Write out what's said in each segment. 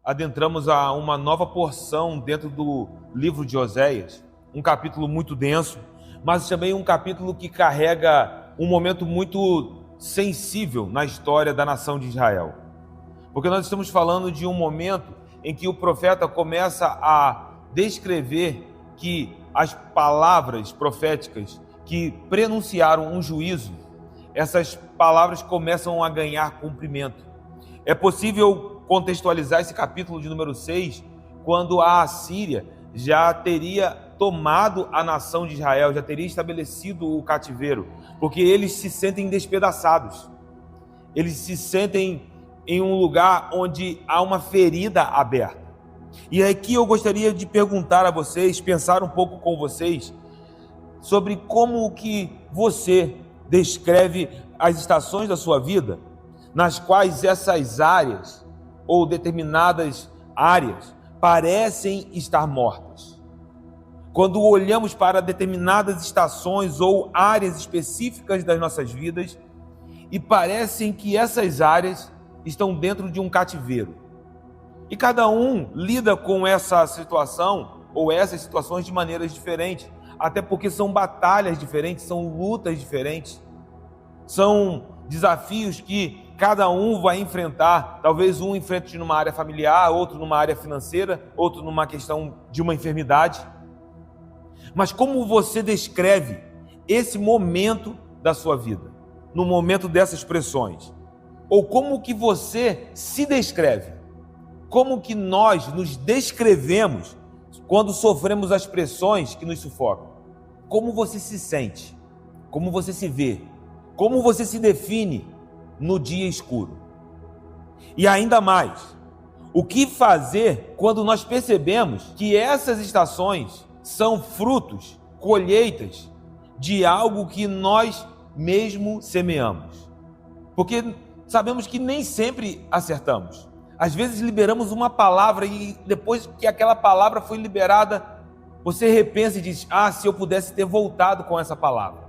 adentramos a uma nova porção dentro do livro de Oséias, um capítulo muito denso, mas também um capítulo que carrega um momento muito sensível na história da nação de Israel. Porque nós estamos falando de um momento em que o profeta começa a descrever que as palavras proféticas que prenunciaram um juízo, essas palavras começam a ganhar cumprimento. É possível contextualizar esse capítulo de número 6, quando a Assíria já teria tomado a nação de Israel, já teria estabelecido o cativeiro, porque eles se sentem despedaçados, eles se sentem em um lugar onde há uma ferida aberta. E aqui eu gostaria de perguntar a vocês, pensar um pouco com vocês, sobre como que você descreve as estações da sua vida, nas quais essas áreas, ou determinadas áreas, parecem estar mortas. Quando olhamos para determinadas estações ou áreas específicas das nossas vidas, e parecem que essas áreas estão dentro de um cativeiro. E cada um lida com essa situação, ou essas situações, de maneiras diferentes, até porque são batalhas diferentes, são lutas diferentes, são desafios que cada um vai enfrentar. Talvez um enfrente numa área familiar, outro numa área financeira, outro numa questão de uma enfermidade. Mas como você descreve esse momento da sua vida, no momento dessas pressões? Ou como que você se descreve? Como que nós nos descrevemos quando sofremos as pressões que nos sufocam? Como você se sente? Como você se vê? Como você se define no dia escuro? E ainda mais, o que fazer quando nós percebemos que essas estações são frutos, colheitas de algo que nós mesmos semeamos? Porque sabemos que nem sempre acertamos. Às vezes liberamos uma palavra e depois que aquela palavra foi liberada, você repensa e diz: se eu pudesse ter voltado com essa palavra.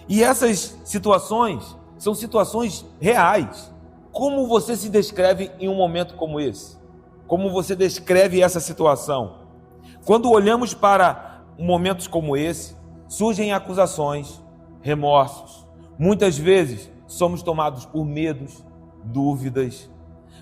E essas situações são situações reais. Como você se descreve em um momento como esse? Como você descreve essa situação? Quando olhamos para momentos como esse, surgem acusações, remorsos. Muitas vezes somos tomados por medos, dúvidas.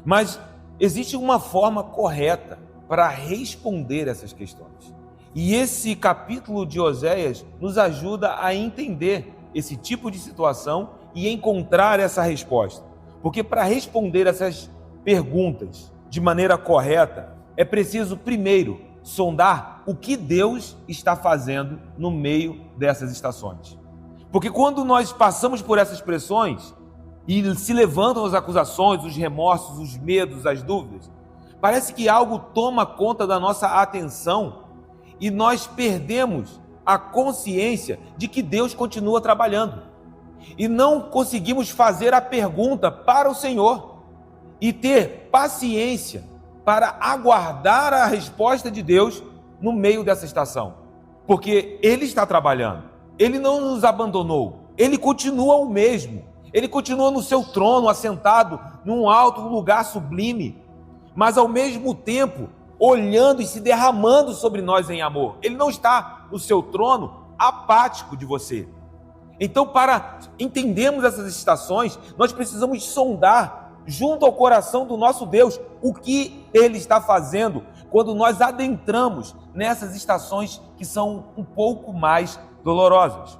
Mas existe uma forma correta para responder essas questões. E esse capítulo de Oséias nos ajuda a entender esse tipo de situação e encontrar essa resposta. Porque para responder essas perguntas de maneira correta, é preciso primeiro sondar o que Deus está fazendo no meio dessas estações. Porque quando nós passamos por essas pressões e se levantam as acusações, os remorsos, os medos, as dúvidas, parece que algo toma conta da nossa atenção e nós perdemos a consciência de que Deus continua trabalhando. E não conseguimos fazer a pergunta para o Senhor e ter paciência para aguardar a resposta de Deus no meio dessa estação. Porque Ele está trabalhando, Ele não nos abandonou, Ele continua o mesmo, Ele continua no seu trono, assentado num alto lugar sublime, mas ao mesmo tempo olhando e se derramando sobre nós em amor. Ele não está no seu trono apático de você. Então, para entendermos essas estações, nós precisamos sondar junto ao coração do nosso Deus o que Ele está fazendo quando nós adentramos nessas estações que são um pouco mais dolorosas.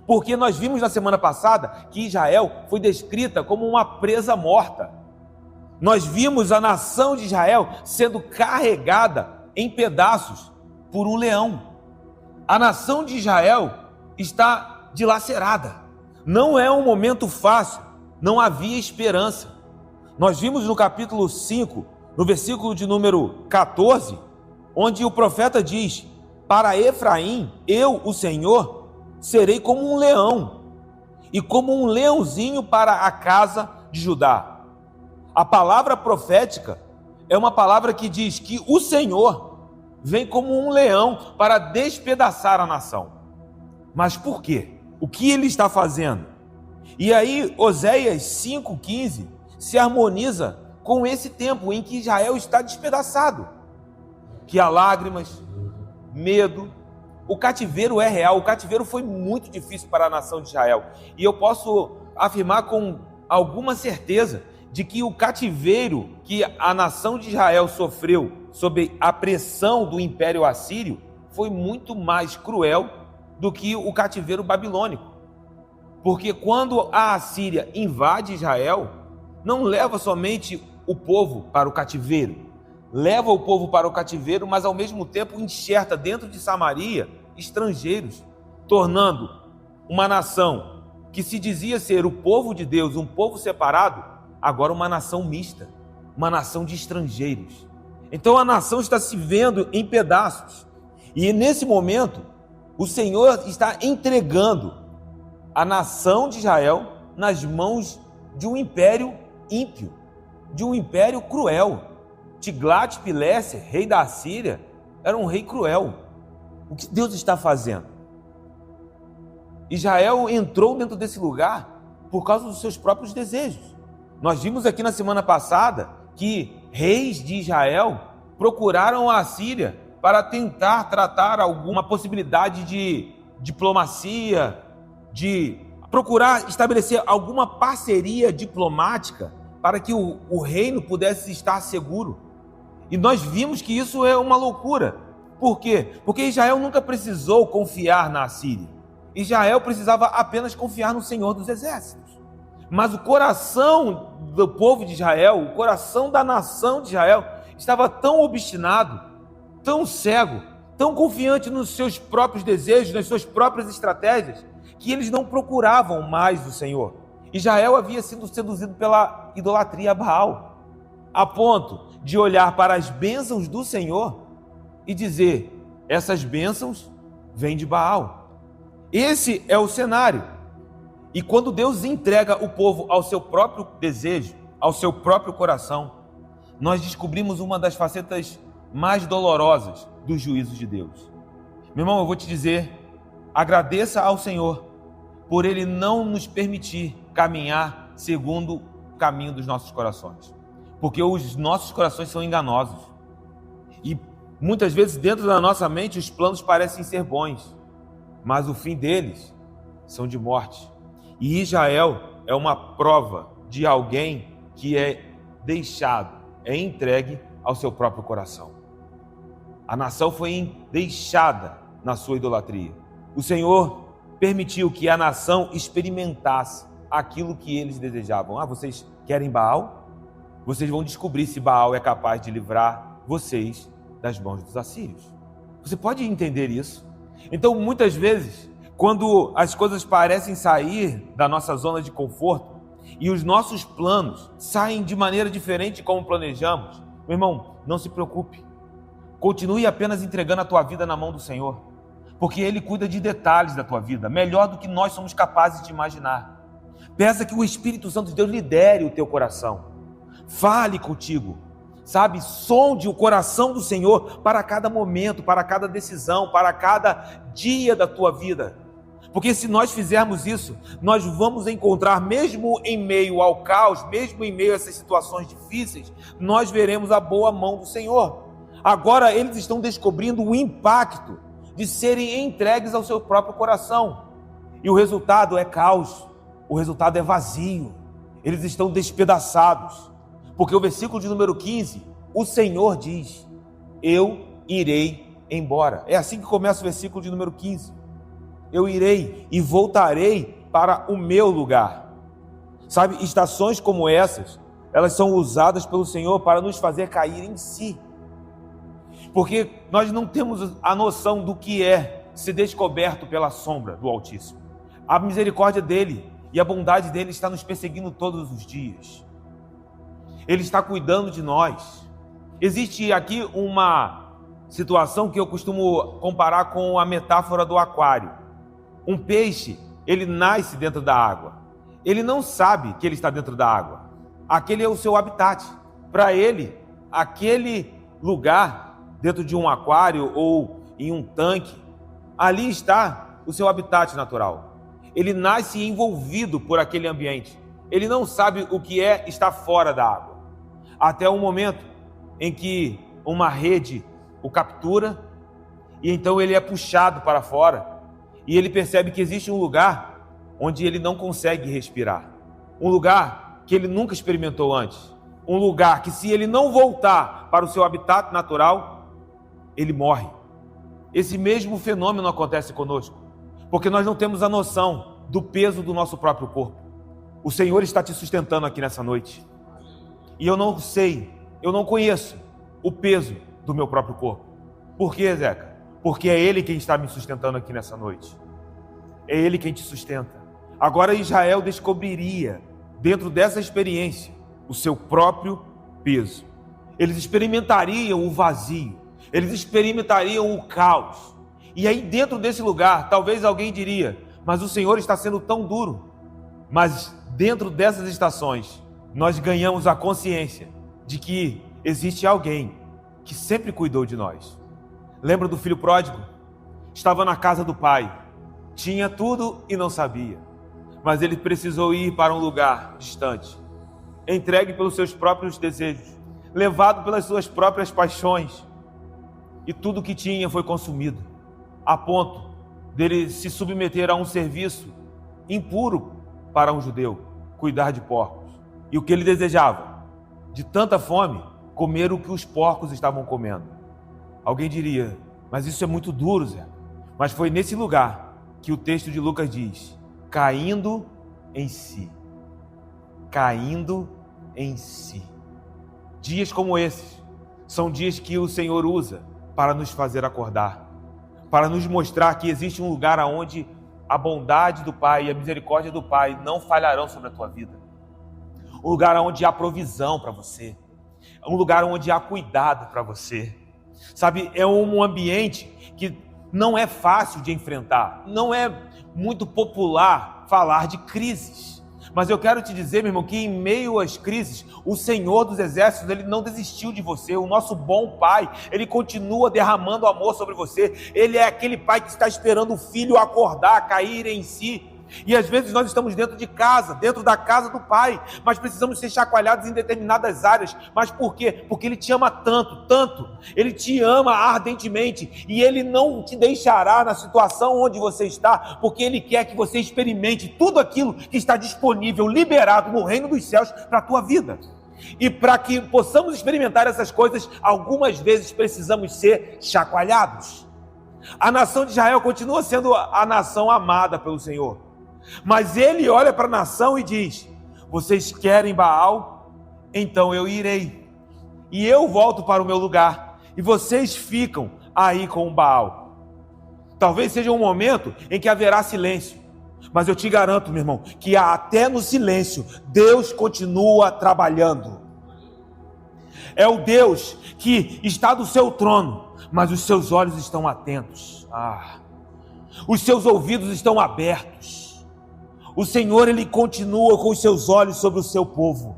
Porque nós vimos na semana passada que Israel foi descrita como uma presa morta. Nós vimos a nação de Israel sendo carregada em pedaços por um leão. A nação de Israel está dilacerada. Não é um momento fácil, não havia esperança. Nós vimos no capítulo 5, no versículo de número 14, onde o profeta diz: para Efraim, eu, o Senhor, serei como um leão, e como um leãozinho para a casa de Judá. A palavra profética é uma palavra que diz que o Senhor vem como um leão para despedaçar a nação. Mas por quê? O que Ele está fazendo? E aí Oséias 5,15 se harmoniza com esse tempo em que Israel está despedaçado, que há lágrimas, medo. O cativeiro é real, o cativeiro foi muito difícil para a nação de Israel, e eu posso afirmar com alguma certeza de que o cativeiro que a nação de Israel sofreu sob a pressão do Império Assírio foi muito mais cruel do que o cativeiro babilônico. Porque quando a Assíria invade Israel, não leva somente o povo para o cativeiro, leva o povo para o cativeiro, mas ao mesmo tempo enxerta dentro de Samaria estrangeiros, tornando uma nação que se dizia ser o povo de Deus, um povo separado, agora uma nação mista, uma nação de estrangeiros. Então a nação está se vendo em pedaços, e nesse momento o Senhor está entregando a nação de Israel nas mãos de um império ímpio, de um império cruel. Tiglat-Pileser, rei da Assíria, era um rei cruel. O que Deus está fazendo? Israel entrou dentro desse lugar por causa dos seus próprios desejos. Nós vimos aqui na semana passada que reis de Israel procuraram a Assíria para tentar tratar alguma possibilidade de diplomacia, de procurar estabelecer alguma parceria diplomática para que o reino pudesse estar seguro. E nós vimos que isso é uma loucura. Por quê? Porque Israel nunca precisou confiar na Assíria. Israel precisava apenas confiar no Senhor dos Exércitos. Mas o coração do povo de Israel, o coração da nação de Israel, estava tão obstinado, tão cego, tão confiante nos seus próprios desejos, nas suas próprias estratégias, que eles não procuravam mais o Senhor. Israel havia sido seduzido pela idolatria a Baal, a ponto de olhar para as bênçãos do Senhor e dizer: essas bênçãos vêm de Baal. Esse é o cenário. E quando Deus entrega o povo ao seu próprio desejo, ao seu próprio coração, nós descobrimos uma das facetas mais dolorosas dos juízos de Deus. Meu irmão, eu vou te dizer, agradeça ao Senhor por Ele não nos permitir caminhar segundo o caminho dos nossos corações, porque os nossos corações são enganosos e muitas vezes dentro da nossa mente os planos parecem ser bons, mas o fim deles são de morte. E Israel é uma prova de alguém que é deixado, é entregue ao seu próprio coração. A nação foi deixada na sua idolatria. O Senhor permitiu que a nação experimentasse aquilo que eles desejavam. Vocês querem Baal? Vocês vão descobrir se Baal é capaz de livrar vocês das mãos dos assírios. Você pode entender isso? Então, muitas vezes, quando as coisas parecem sair da nossa zona de conforto e os nossos planos saem de maneira diferente de como planejamos, meu irmão, não se preocupe. Continue apenas entregando a tua vida na mão do Senhor, porque Ele cuida de detalhes da tua vida, melhor do que nós somos capazes de imaginar. Peça que o Espírito Santo de Deus lidere o teu coração. Fale contigo, sabe? Sonde o coração do Senhor para cada momento, para cada decisão, para cada dia da tua vida. Porque se nós fizermos isso, nós vamos encontrar, mesmo em meio ao caos, mesmo em meio a essas situações difíceis, nós veremos a boa mão do Senhor. Agora eles estão descobrindo o impacto de serem entregues ao seu próprio coração. E o resultado é caos, o resultado é vazio. Eles estão despedaçados. Porque o versículo de número 15, o Senhor diz: eu irei embora. É assim que começa o versículo de número 15. Eu irei e voltarei para o meu lugar. Sabe, estações como essas, elas são usadas pelo Senhor para nos fazer cair em si. Porque nós não temos a noção do que é ser descoberto pela sombra do Altíssimo. A misericórdia dele e a bondade dele está nos perseguindo todos os dias. Ele está cuidando de nós. Existe aqui uma situação que eu costumo comparar com a metáfora do aquário. Um peixe, ele nasce dentro da água. Ele não sabe que ele está dentro da água. Aquele é o seu habitat. Para ele, aquele lugar, dentro de um aquário ou em um tanque, ali está o seu habitat natural. Ele nasce envolvido por aquele ambiente. Ele não sabe o que é estar fora da água. até o momento em que uma rede o captura e então ele é puxado para fora e ele percebe que existe um lugar onde ele não consegue respirar, um lugar que ele nunca experimentou antes, um lugar que, se ele não voltar para o seu habitat natural, ele morre. Esse mesmo fenômeno acontece conosco, porque nós não temos a noção do peso do nosso próprio corpo. O Senhor está te sustentando aqui nessa noite, e eu não sei, eu não conheço o peso do meu próprio corpo. Por quê, Zeca? Porque é Ele quem está me sustentando aqui nessa noite. É Ele quem te sustenta. Agora Israel descobriria, dentro dessa experiência, o seu próprio peso. Eles experimentariam o vazio, eles experimentariam o caos. E aí, dentro desse lugar, talvez alguém diria: mas o Senhor está sendo tão duro. Mas dentro dessas estações, nós ganhamos a consciência de que existe alguém que sempre cuidou de nós. Lembra do filho pródigo? Estava na casa do pai, tinha tudo e não sabia, mas ele precisou ir para um lugar distante, entregue pelos seus próprios desejos, levado pelas suas próprias paixões, e tudo que tinha foi consumido, a ponto dele se submeter a um serviço impuro para um judeu, cuidar de porcos. E o que ele desejava? De tanta fome, comer o que os porcos estavam comendo. Alguém diria: mas isso é muito duro, Zé. Mas foi nesse lugar que o texto de Lucas diz: caindo em si. Caindo em si. Dias como esses são dias que o Senhor usa para nos fazer acordar, para nos mostrar que existe um lugar onde a bondade do Pai e a misericórdia do Pai não falharão sobre a tua vida. Um lugar onde há provisão para você, um lugar onde há cuidado para você. Sabe, é um ambiente que não é fácil de enfrentar, não é muito popular falar de crises. Mas eu quero te dizer, meu irmão, que em meio às crises, o Senhor dos Exércitos, Ele não desistiu de você. O nosso bom Pai, Ele continua derramando amor sobre você. Ele é aquele Pai que está esperando o filho acordar, cair em si. E às vezes nós estamos dentro de casa, dentro da casa do Pai, mas precisamos ser chacoalhados em determinadas áreas. Mas por quê? Porque Ele te ama tanto, tanto. Ele te ama ardentemente, e Ele não te deixará na situação onde você está, porque Ele quer que você experimente tudo aquilo que está disponível, liberado no reino dos céus para a tua vida. E para que possamos experimentar essas coisas, algumas vezes precisamos ser chacoalhados. A nação de Israel continua sendo a nação amada pelo Senhor, mas Ele olha para a nação e diz: vocês querem Baal? Então eu irei, e eu volto para o meu lugar, e vocês ficam aí com o Baal. Talvez seja um momento em que haverá silêncio, mas eu te garanto, meu irmão, que até no silêncio Deus continua trabalhando. É o Deus que está do seu trono, mas os seus olhos estão atentos, os seus ouvidos estão abertos. O Senhor, Ele continua com os seus olhos sobre o seu povo.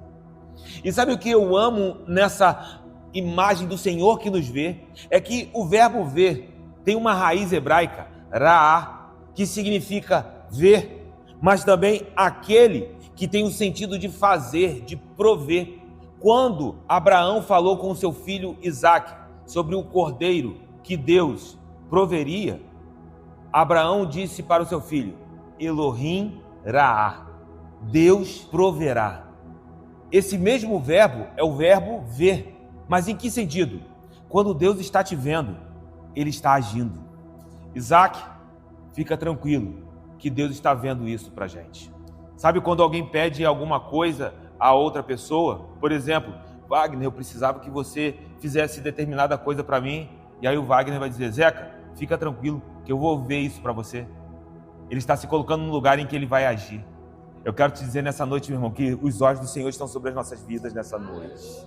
E sabe o que eu amo nessa imagem do Senhor que nos vê? É que o verbo ver tem uma raiz hebraica, ra'á, que significa ver, mas também aquele que tem o sentido de fazer, de prover. Quando Abraão falou com seu filho Isaque sobre o cordeiro que Deus proveria, Abraão disse para o seu filho: Elohim Ra'á, Deus proverá. Esse mesmo verbo é o verbo ver. Mas em que sentido? Quando Deus está te vendo, Ele está agindo. Isaque, fica tranquilo, que Deus está vendo isso para a gente. Sabe quando alguém pede alguma coisa a outra pessoa? Por exemplo: Wagner, eu precisava que você fizesse determinada coisa para mim. E aí o Wagner vai dizer: Zeca, fica tranquilo, que eu vou ver isso para você. Ele está se colocando no lugar em que Ele vai agir. Eu quero te dizer nessa noite, meu irmão, que os olhos do Senhor estão sobre as nossas vidas nessa noite.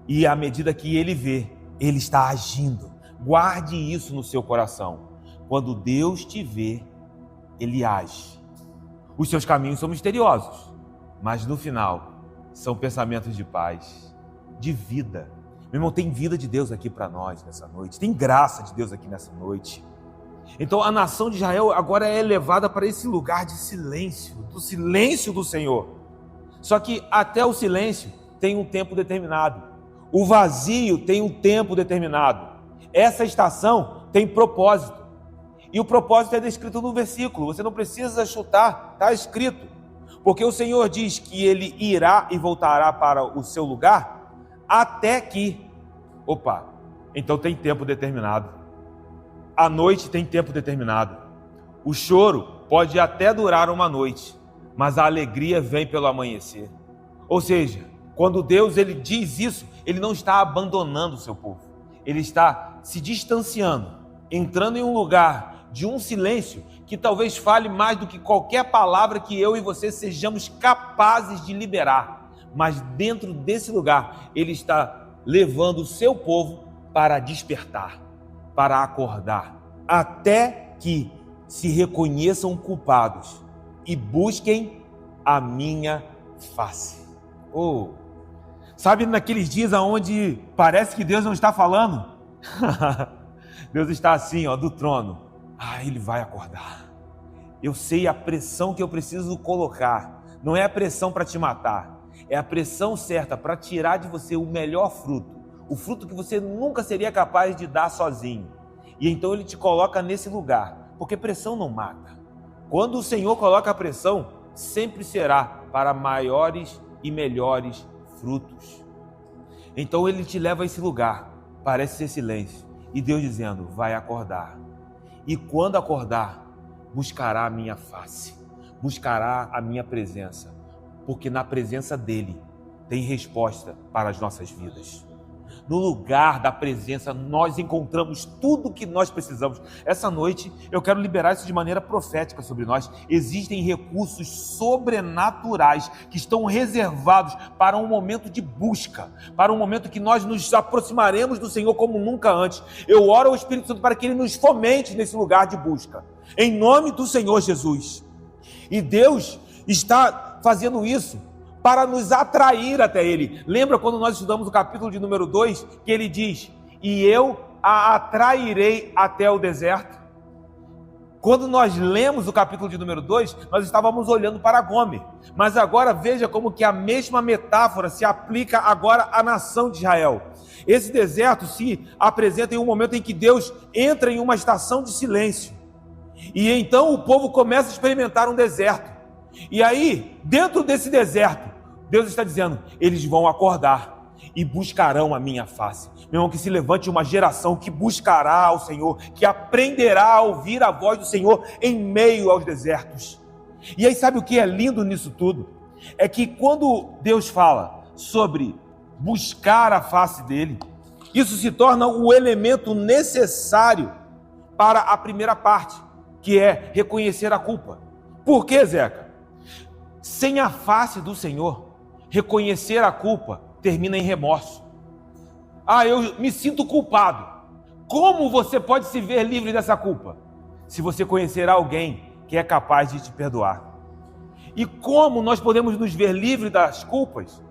E à medida que Ele vê, Ele está agindo. Guarde isso no seu coração. Quando Deus te vê, Ele age. Os seus caminhos são misteriosos, mas no final são pensamentos de paz, de vida. Meu irmão, tem vida de Deus aqui para nós nessa noite. Tem graça de Deus aqui nessa noite. Então a nação de Israel agora é levada para esse lugar de silêncio, do silêncio do Senhor. Só que até o silêncio tem um tempo determinado. O vazio tem um tempo determinado. Essa estação tem propósito. E o propósito é descrito no versículo. Você não precisa chutar, está escrito. Porque o Senhor diz que Ele irá e voltará para o seu lugar até que... então tem tempo determinado. A noite tem tempo determinado. O choro pode até durar uma noite, mas a alegria vem pelo amanhecer. Ou seja, quando Deus ele diz isso, Ele não está abandonando o seu povo. Ele está se distanciando, entrando em um lugar de um silêncio que talvez fale mais do que qualquer palavra que eu e você sejamos capazes de liberar. Mas dentro desse lugar, Ele está levando o seu povo para despertar, para acordar, até que se reconheçam culpados e busquem a minha face. Sabe naqueles dias onde parece que Deus não está falando? Deus está assim, do trono. Ele vai acordar. Eu sei a pressão que eu preciso colocar. Não é a pressão para te matar. É a pressão certa para tirar de você o melhor fruto. O fruto que você nunca seria capaz de dar sozinho. E então Ele te coloca nesse lugar. Porque pressão não mata. Quando o Senhor coloca a pressão, sempre será para maiores e melhores frutos. Então Ele te leva a esse lugar. Parece ser silêncio. E Deus dizendo, vai acordar. E quando acordar, buscará a minha face, buscará a minha presença, porque na presença dEle tem resposta para as nossas vidas. No lugar da presença, nós encontramos tudo o que nós precisamos. Essa noite, eu quero liberar isso de maneira profética sobre nós. Existem recursos sobrenaturais que estão reservados para um momento de busca, para um momento que nós nos aproximaremos do Senhor como nunca antes. Eu oro ao Espírito Santo para que Ele nos fomente nesse lugar de busca, em nome do Senhor Jesus. E Deus está fazendo isso para nos atrair até Ele. Lembra quando nós estudamos o capítulo de número 2, que Ele diz, e eu a atrairei até o deserto? Quando nós lemos o capítulo de número 2, nós estávamos olhando para Gomer, mas agora veja como que a mesma metáfora se aplica agora à nação de Israel. Esse deserto se apresenta em um momento em que Deus entra em uma estação de silêncio, e então o povo começa a experimentar um deserto. E aí, dentro desse deserto, Deus está dizendo, eles vão acordar e buscarão a minha face. Meu irmão, que se levante uma geração que buscará ao Senhor, que aprenderá a ouvir a voz do Senhor em meio aos desertos. E aí sabe o que é lindo nisso tudo? É que quando Deus fala sobre buscar a face dele, isso se torna o elemento necessário para a primeira parte, que é reconhecer a culpa. Por quê, Zeca? Sem a face do Senhor, reconhecer a culpa termina em remorso. Eu me sinto culpado. Como você pode se ver livre dessa culpa? Se você conhecer alguém que é capaz de te perdoar. E como nós podemos nos ver livres das culpas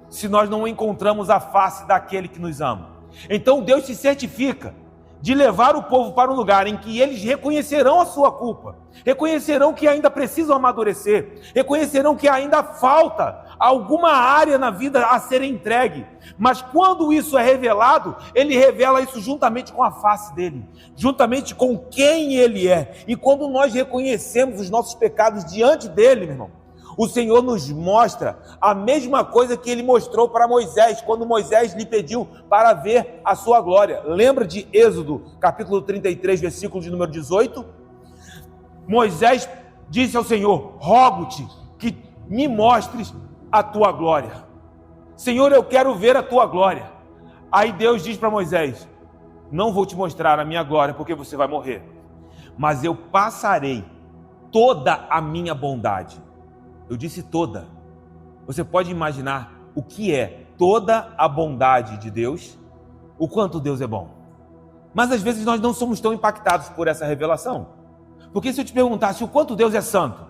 se nós não encontramos a face daquele que nos ama? Então Deus se certifica de levar o povo para um lugar em que eles reconhecerão a sua culpa, reconhecerão que ainda precisam amadurecer, reconhecerão que ainda falta alguma área na vida a ser entregue, mas quando isso é revelado, Ele revela isso juntamente com a face dele, juntamente com quem Ele é. E quando nós reconhecemos os nossos pecados diante dele, meu irmão, o Senhor nos mostra a mesma coisa que Ele mostrou para Moisés, quando Moisés lhe pediu para ver a sua glória. Lembra de Êxodo, capítulo 33, versículo de número 18? Moisés disse ao Senhor, rogo-te que me mostres a tua glória. Senhor, eu quero ver a tua glória. Aí Deus diz para Moisés, não vou te mostrar a minha glória porque você vai morrer, mas eu passarei toda a minha bondade. Eu disse toda. Você pode imaginar o que é toda a bondade de Deus? O quanto Deus é bom. Mas às vezes nós não somos tão impactados por essa revelação. Porque se eu te perguntasse o quanto Deus é santo,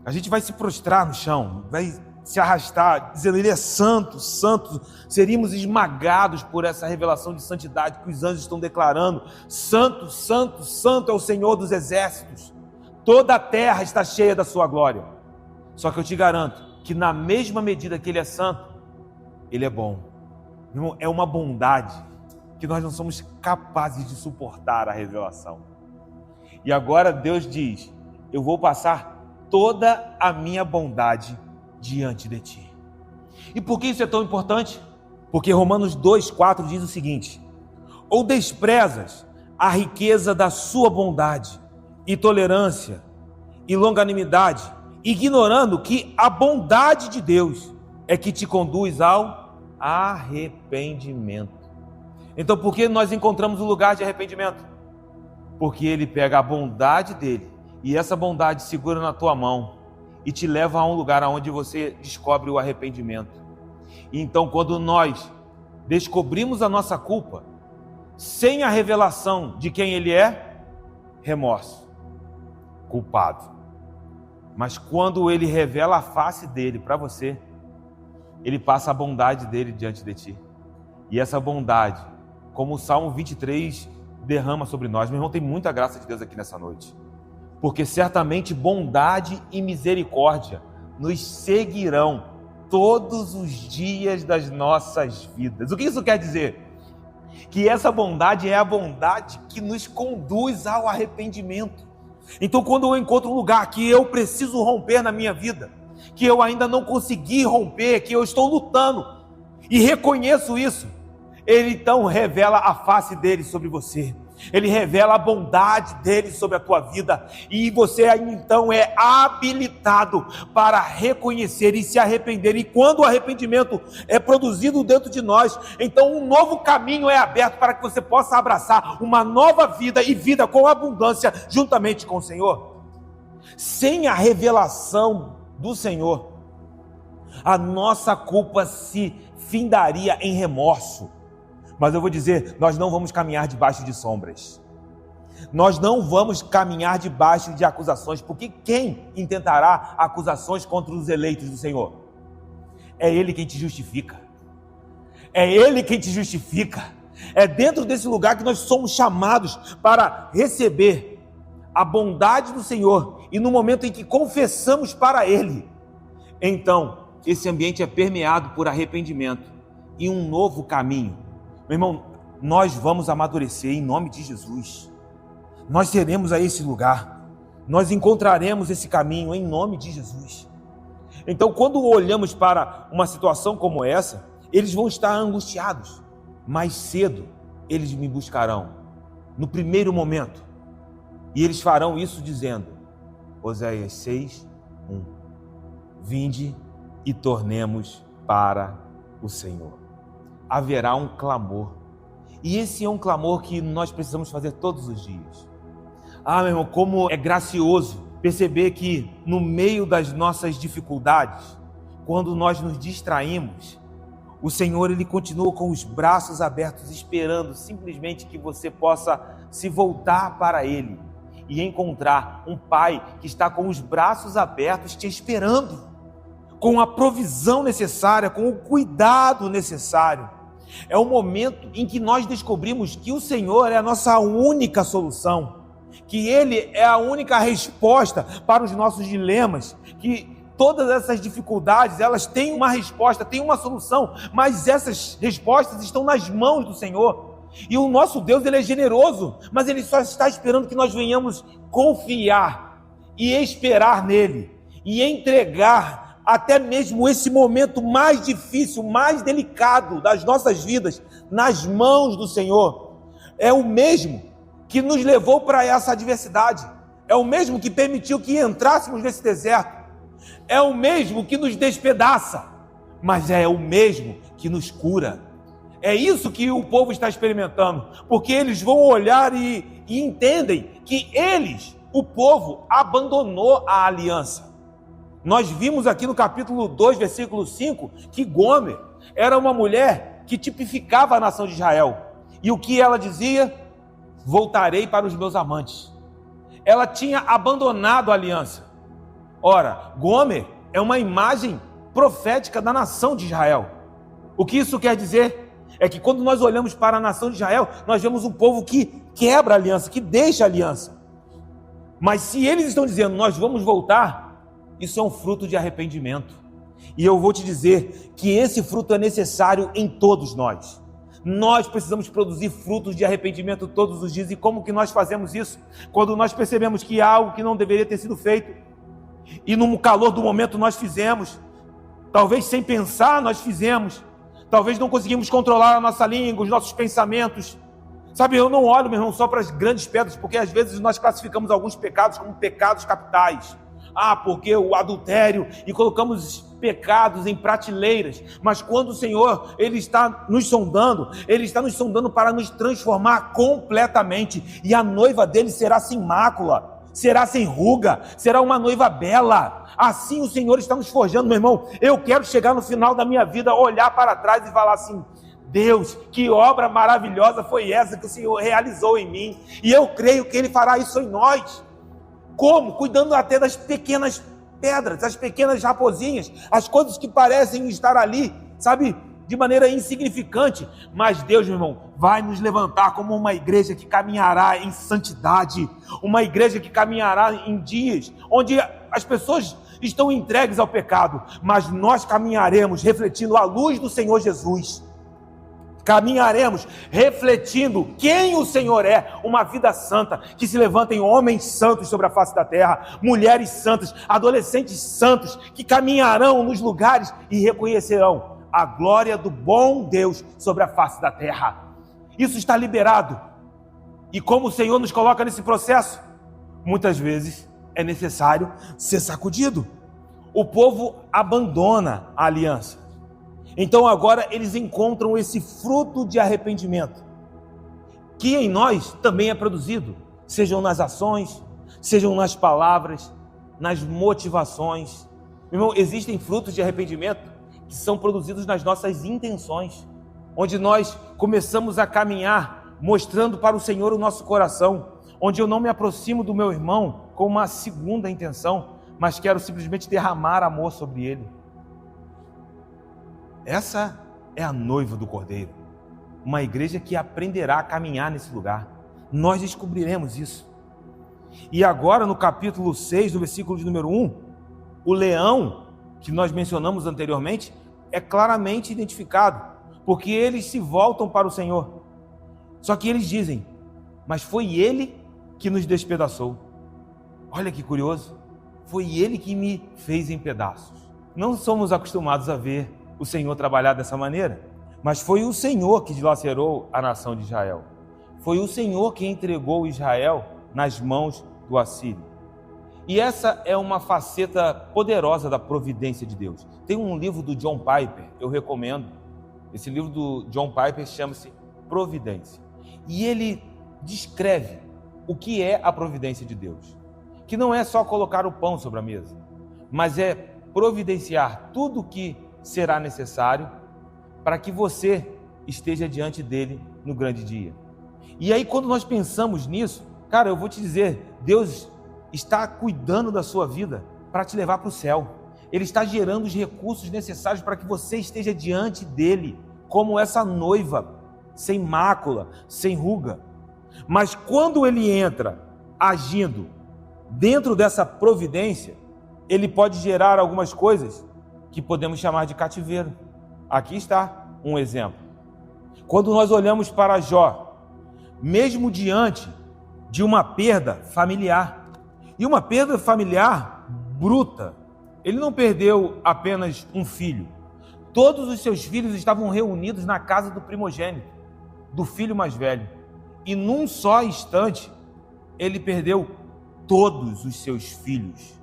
a gente vai se prostrar no chão, vai se arrastar, dizendo Ele é santo, santo. Seríamos esmagados por essa revelação de santidade que os anjos estão declarando. Santo, santo, santo é o Senhor dos exércitos. Toda a terra está cheia da sua glória. Só que eu te garanto que na mesma medida que Ele é santo, Ele é bom. Irmão, é uma bondade que nós não somos capazes de suportar a revelação. E agora Deus diz: eu vou passar toda a minha bondade diante de ti. E por que isso é tão importante? Porque Romanos 2,4 diz o seguinte: ou desprezas a riqueza da sua bondade e tolerância e longanimidade, ignorando que a bondade de Deus é que te conduz ao arrependimento. Então, por que nós encontramos o lugar de arrependimento? Porque Ele pega a bondade dele e essa bondade segura na tua mão e te leva a um lugar onde você descobre o arrependimento. E então, quando nós descobrimos a nossa culpa, sem a revelação de quem Ele é, remorso, culpado. Mas quando Ele revela a face dele para você, Ele passa a bondade dele diante de ti. E essa bondade, como o Salmo 23 derrama sobre nós, meu irmão, tem muita graça de Deus aqui nessa noite. Porque certamente bondade e misericórdia nos seguirão todos os dias das nossas vidas. O que isso quer dizer? Que essa bondade é a bondade que nos conduz ao arrependimento. Então, quando eu encontro um lugar que eu preciso romper na minha vida, que eu ainda não consegui romper, que eu estou lutando, e reconheço isso, Ele então revela a face dele sobre você. Ele revela a bondade dele sobre a tua vida, e você então é habilitado para reconhecer e se arrepender. E quando o arrependimento é produzido dentro de nós, então um novo caminho é aberto para que você possa abraçar uma nova vida e vida com abundância juntamente com o Senhor. Sem a revelação do Senhor, a nossa culpa se findaria em remorso. Mas eu vou dizer, nós não vamos caminhar debaixo de sombras. Nós não vamos caminhar debaixo de acusações, porque quem intentará acusações contra os eleitos do Senhor? É Ele quem te justifica. É Ele quem te justifica. É dentro desse lugar que nós somos chamados para receber a bondade do Senhor. E no momento em que confessamos para Ele, então esse ambiente é permeado por arrependimento e um novo caminho. Meu irmão, nós vamos amadurecer em nome de Jesus. Nós seremos a esse lugar. Nós encontraremos esse caminho em nome de Jesus. Então, quando olhamos para uma situação como essa, eles vão estar angustiados. Mais cedo, eles me buscarão. No primeiro momento. E eles farão isso dizendo, Oséias 6:1. Vinde e tornemos para o Senhor. Haverá um clamor. E esse é um clamor que nós precisamos fazer todos os dias. Meu irmão, como é gracioso perceber que no meio das nossas dificuldades, quando nós nos distraímos, o Senhor, Ele continua com os braços abertos, esperando simplesmente que você possa se voltar para Ele e encontrar um Pai que está com os braços abertos te esperando, com a provisão necessária, com o cuidado necessário. É o momento em que nós descobrimos que o Senhor é a nossa única solução, que Ele é a única resposta para os nossos dilemas, que todas essas dificuldades, elas têm uma resposta, têm uma solução, mas essas respostas estão nas mãos do Senhor. E o nosso Deus, Ele é generoso, mas Ele só está esperando que nós venhamos confiar e esperar nele e entregar até mesmo esse momento mais difícil, mais delicado das nossas vidas, nas mãos do Senhor. É o mesmo que nos levou para essa adversidade, é o mesmo que permitiu que entrássemos nesse deserto, é o mesmo que nos despedaça, mas é o mesmo que nos cura. É isso que o povo está experimentando, porque eles vão olhar e entendem que eles, o povo, abandonou a aliança. Nós vimos aqui no capítulo 2, versículo 5, que Gomer era uma mulher que tipificava a nação de Israel. E o que ela dizia? Voltarei para os meus amantes. Ela tinha abandonado a aliança. Ora, Gomer é uma imagem profética da nação de Israel. O que isso quer dizer? É que quando nós olhamos para a nação de Israel, nós vemos um povo que quebra a aliança, que deixa a aliança. Mas se eles estão dizendo, nós vamos voltar, isso é um fruto de arrependimento. E eu vou te dizer que esse fruto é necessário em todos nós. Nós precisamos produzir frutos de arrependimento todos os dias. E como que nós fazemos isso? Quando nós percebemos que há algo que não deveria ter sido feito, e no calor do momento nós fizemos, talvez sem pensar nós fizemos, talvez não conseguimos controlar a nossa língua, os nossos pensamentos. Sabe, eu não olho, meu irmão, só para as grandes pedras, porque às vezes nós classificamos alguns pecados como pecados capitais. Porque o adultério, e colocamos pecados em prateleiras. Mas quando o Senhor, Ele está nos sondando para nos transformar completamente, e a noiva dele será sem mácula, será sem ruga, será uma noiva bela. Assim o Senhor está nos forjando, meu irmão. Eu quero chegar no final da minha vida, olhar para trás e falar assim: Deus, que obra maravilhosa foi essa que o Senhor realizou em mim, e eu creio que Ele fará isso em nós. Como? Cuidando até das pequenas pedras, das pequenas raposinhas, as coisas que parecem estar ali, sabe, de maneira insignificante. Mas Deus, meu irmão, vai nos levantar como uma igreja que caminhará em santidade, uma igreja que caminhará em dias onde as pessoas estão entregues ao pecado, mas nós caminharemos refletindo a luz do Senhor Jesus. Caminharemos refletindo quem o Senhor é, uma vida santa, que se levantem homens santos sobre a face da terra, mulheres santas, adolescentes santos, que caminharão nos lugares e reconhecerão a glória do bom Deus sobre a face da terra. Isso está liberado. E como o Senhor nos coloca nesse processo, muitas vezes é necessário ser sacudido. O povo abandona a aliança. Então agora eles encontram esse fruto de arrependimento, que em nós também é produzido, sejam nas ações, sejam nas palavras, nas motivações. Meu irmão, existem frutos de arrependimento que são produzidos nas nossas intenções, onde nós começamos a caminhar mostrando para o Senhor o nosso coração, onde eu não me aproximo do meu irmão com uma segunda intenção, mas quero simplesmente derramar amor sobre ele. Essa é a noiva do Cordeiro, uma igreja que aprenderá a caminhar nesse lugar. Nós descobriremos isso. E agora no capítulo 6, no versículo de número 1, o leão que nós mencionamos anteriormente é claramente identificado, porque eles se voltam para o Senhor. Só que eles dizem: mas foi Ele que nos despedaçou. Olha que curioso, foi Ele que me fez em pedaços. Não somos acostumados a ver o Senhor trabalhar dessa maneira, mas foi o Senhor que dilacerou a nação de Israel. Foi o Senhor que entregou Israel nas mãos do Assírio. E essa é uma faceta poderosa da providência de Deus. Tem um livro do John Piper, eu recomendo. Esse livro do John Piper chama-se Providência. E ele descreve o que é a providência de Deus. Que não é só colocar o pão sobre a mesa, mas é providenciar tudo o que será necessário para que você esteja diante dele no grande dia. E aí, quando nós pensamos nisso, cara, eu vou te dizer, Deus está cuidando da sua vida para te levar para o céu. Ele está gerando os recursos necessários para que você esteja diante dele, como essa noiva, sem mácula, sem ruga. Mas quando ele entra agindo dentro dessa providência, ele pode gerar algumas coisas que podemos chamar de cativeiro. Aqui está um exemplo. Quando nós olhamos para Jó, mesmo diante de uma perda familiar, e uma perda familiar bruta, ele não perdeu apenas um filho. Todos os seus filhos estavam reunidos na casa do primogênito, do filho mais velho. E num só instante, ele perdeu todos os seus filhos.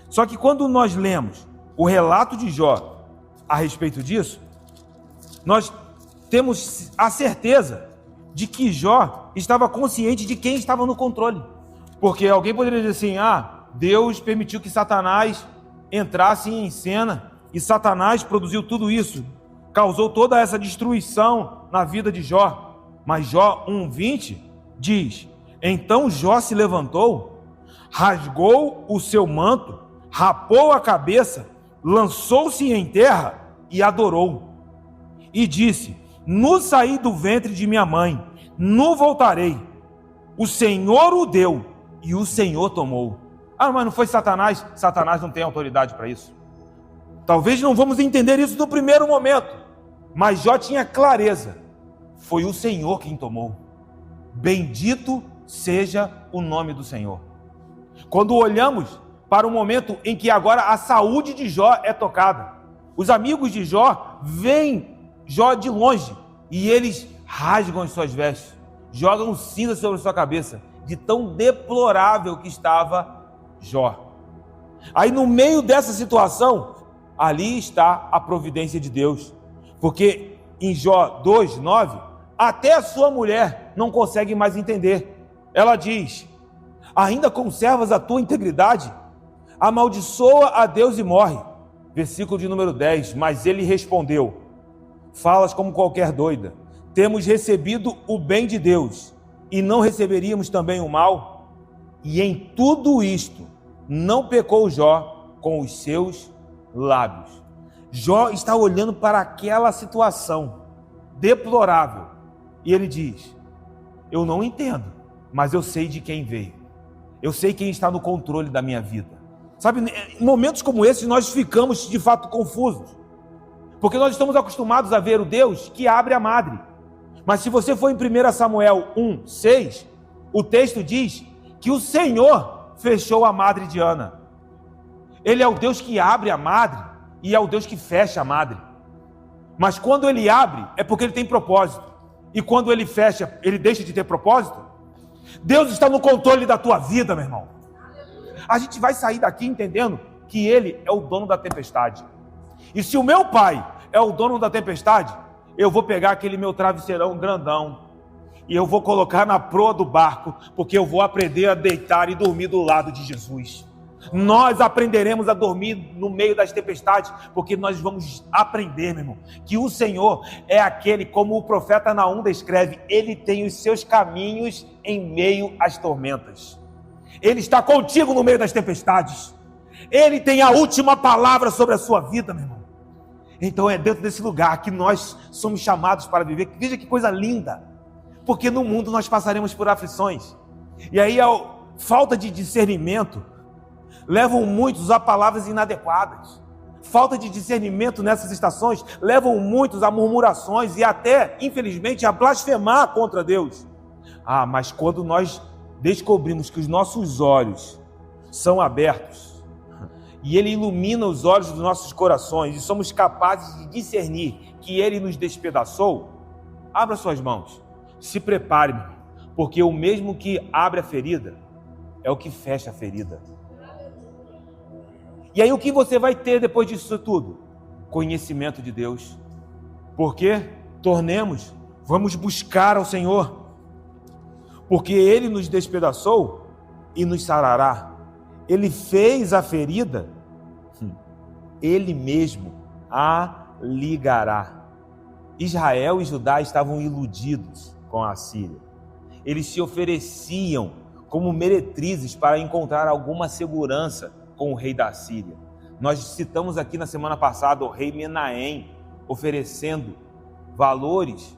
Só que quando nós lemos o relato de Jó a respeito disso, nós temos a certeza de que Jó estava consciente de quem estava no controle. Porque alguém poderia dizer assim: Deus permitiu que Satanás entrasse em cena e Satanás produziu tudo isso, causou toda essa destruição na vida de Jó. Mas Jó 1:20 diz: então Jó se levantou, rasgou o seu manto, rapou a cabeça, lançou-se em terra e adorou. E disse: no saí do ventre de minha mãe, no voltarei. O Senhor o deu e o Senhor tomou. Mas não foi Satanás? Satanás não tem autoridade para isso. Talvez não vamos entender isso no primeiro momento, mas Jó tinha clareza. Foi o Senhor quem tomou. Bendito seja o nome do Senhor. Quando olhamos para o momento em que agora a saúde de Jó é tocada, os amigos de Jó veem Jó de longe e eles rasgam as suas vestes, jogam cinza sobre a sua cabeça, de tão deplorável que estava Jó. Aí no meio dessa situação, ali está a providência de Deus, porque em Jó 2:9, até a sua mulher não consegue mais entender. Ela diz: ainda conservas a tua integridade? Amaldiçoa a Deus e morre. Versículo de número 10, mas ele respondeu: falas como qualquer doida. Temos recebido o bem de Deus, e não receberíamos também o mal? E em tudo isto, não pecou Jó com os seus lábios. Jó está olhando para aquela situação deplorável, e ele diz: eu não entendo, mas eu sei de quem veio. Eu sei quem está no controle da minha vida. Sabe, em momentos como esses nós ficamos de fato confusos, porque nós estamos acostumados a ver o Deus que abre a madre. Mas se você for em 1 Samuel 1:6, o texto diz que o Senhor fechou a madre de Ana. Ele é o Deus que abre a madre e é o Deus que fecha a madre. Mas quando ele abre, é porque ele tem propósito. E quando ele fecha, ele deixa de ter propósito. Deus está no controle da tua vida, meu irmão. A gente vai sair daqui entendendo que ele é o dono da tempestade. E se o meu pai é o dono da tempestade, eu vou pegar aquele meu travesseirão grandão e eu vou colocar na proa do barco, porque eu vou aprender a deitar e dormir do lado de Jesus. Nós aprenderemos a dormir no meio das tempestades, porque nós vamos aprender, meu irmão, que o Senhor é aquele, como o profeta Naum descreve, ele tem os seus caminhos em meio às tormentas. Ele está contigo no meio das tempestades. Ele tem a última palavra sobre a sua vida, meu irmão. Então é dentro desse lugar que nós somos chamados para viver. Veja que coisa linda, porque no mundo nós passaremos por aflições, e aí a falta de discernimento levam muitos a palavras inadequadas. Falta de discernimento nessas estações levam muitos a murmurações e até, infelizmente, a blasfemar contra Deus. Mas quando nós descobrimos que os nossos olhos são abertos e Ele ilumina os olhos dos nossos corações e somos capazes de discernir que Ele nos despedaçou, abra suas mãos, se prepare, porque o mesmo que abre a ferida é o que fecha a ferida. E aí o que você vai ter depois disso tudo? Conhecimento de Deus. Porque vamos buscar ao Senhor, porque Ele nos despedaçou e nos sarará. Ele fez a ferida, Ele mesmo a ligará. Israel e Judá estavam iludidos com a Assíria. Eles se ofereciam como meretrizes para encontrar alguma segurança com o rei da Assíria. Nós citamos aqui na semana passada o rei Menahem oferecendo valores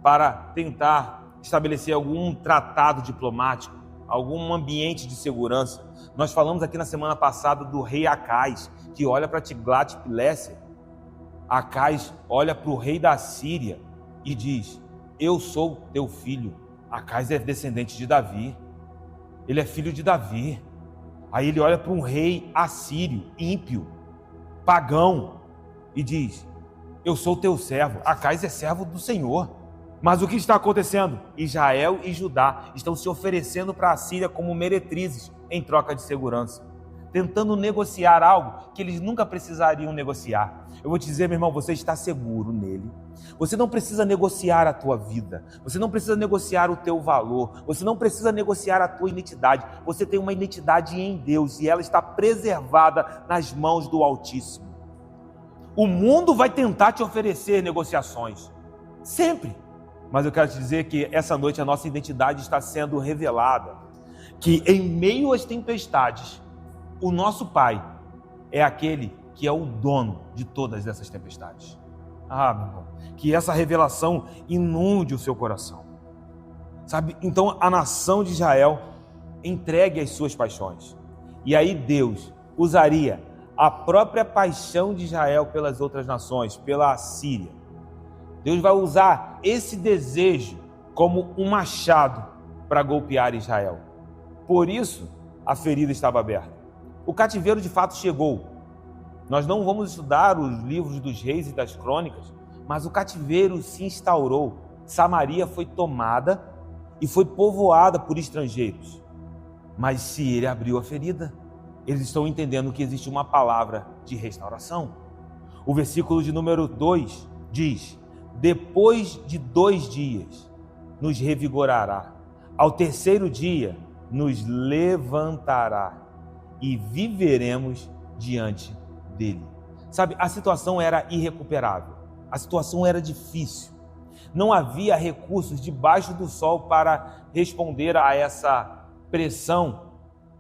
para tentar estabelecer algum tratado diplomático, algum ambiente de segurança. Nós falamos aqui na semana passada do rei Acais, que olha para Tiglat-Pileser. Acais olha para o rei da Síria e diz: eu sou teu filho. Acais é descendente de Davi, ele é filho de Davi. Aí ele olha para um rei assírio, ímpio, pagão, e diz: eu sou teu servo. Acais é servo do Senhor. Mas o que está acontecendo? Israel e Judá estão se oferecendo para a Síria como meretrizes em troca de segurança, tentando negociar algo que eles nunca precisariam negociar. Eu vou te dizer, meu irmão, você está seguro nele. Você não precisa negociar a tua vida, você não precisa negociar o teu valor, você não precisa negociar a tua identidade. Você tem uma identidade em Deus e ela está preservada nas mãos do Altíssimo. O mundo vai tentar te oferecer negociações, sempre. Mas eu quero te dizer que essa noite a nossa identidade está sendo revelada, que em meio às tempestades, o nosso Pai é aquele que é o dono de todas essas tempestades. Meu irmão, que essa revelação inunde o seu coração. Sabe, então a nação de Israel entregue as suas paixões. E aí Deus usaria a própria paixão de Israel pelas outras nações, pela Assíria. Deus vai usar esse desejo como um machado para golpear Israel. Por isso, a ferida estava aberta. O cativeiro de fato chegou. Nós não vamos estudar os livros dos reis e das crônicas, mas o cativeiro se instaurou. Samaria foi tomada e foi povoada por estrangeiros. Mas se ele abriu a ferida, eles estão entendendo que existe uma palavra de restauração. O versículo de número 2 diz: depois de 2 dias nos revigorará, ao terceiro dia nos levantará e viveremos diante dele. Sabe, a situação era irrecuperável, a situação era difícil, não havia recursos debaixo do sol para responder a essa pressão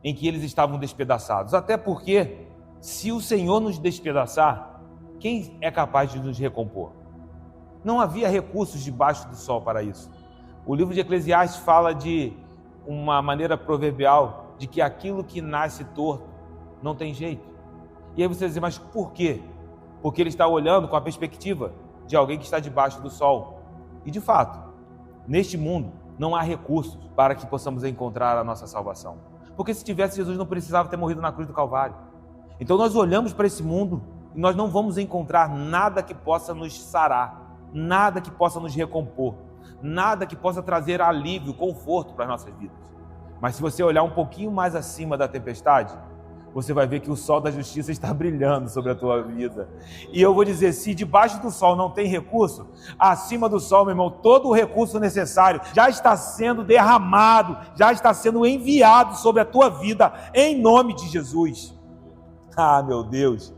em que eles estavam despedaçados. Até porque, se o Senhor nos despedaçar, quem é capaz de nos recompor? Não havia recursos debaixo do sol para isso. O livro de Eclesiastes fala de uma maneira proverbial de que aquilo que nasce torto não tem jeito. E aí você diz, mas por quê? Porque ele está olhando com a perspectiva de alguém que está debaixo do sol. E de fato, neste mundo não há recursos para que possamos encontrar a nossa salvação. Porque se tivesse, Jesus não precisava ter morrido na cruz do Calvário. Então nós olhamos para esse mundo e nós não vamos encontrar nada que possa nos sarar, nada que possa nos recompor, nada que possa trazer alívio, conforto para as nossas vidas. Mas se você olhar um pouquinho mais acima da tempestade, você vai ver que o sol da justiça está brilhando sobre a tua vida. E eu vou dizer, se debaixo do sol não tem recurso, acima do sol, meu irmão, todo o recurso necessário já está sendo derramado, já está sendo enviado sobre a tua vida, em nome de Jesus. Ah, meu Deus!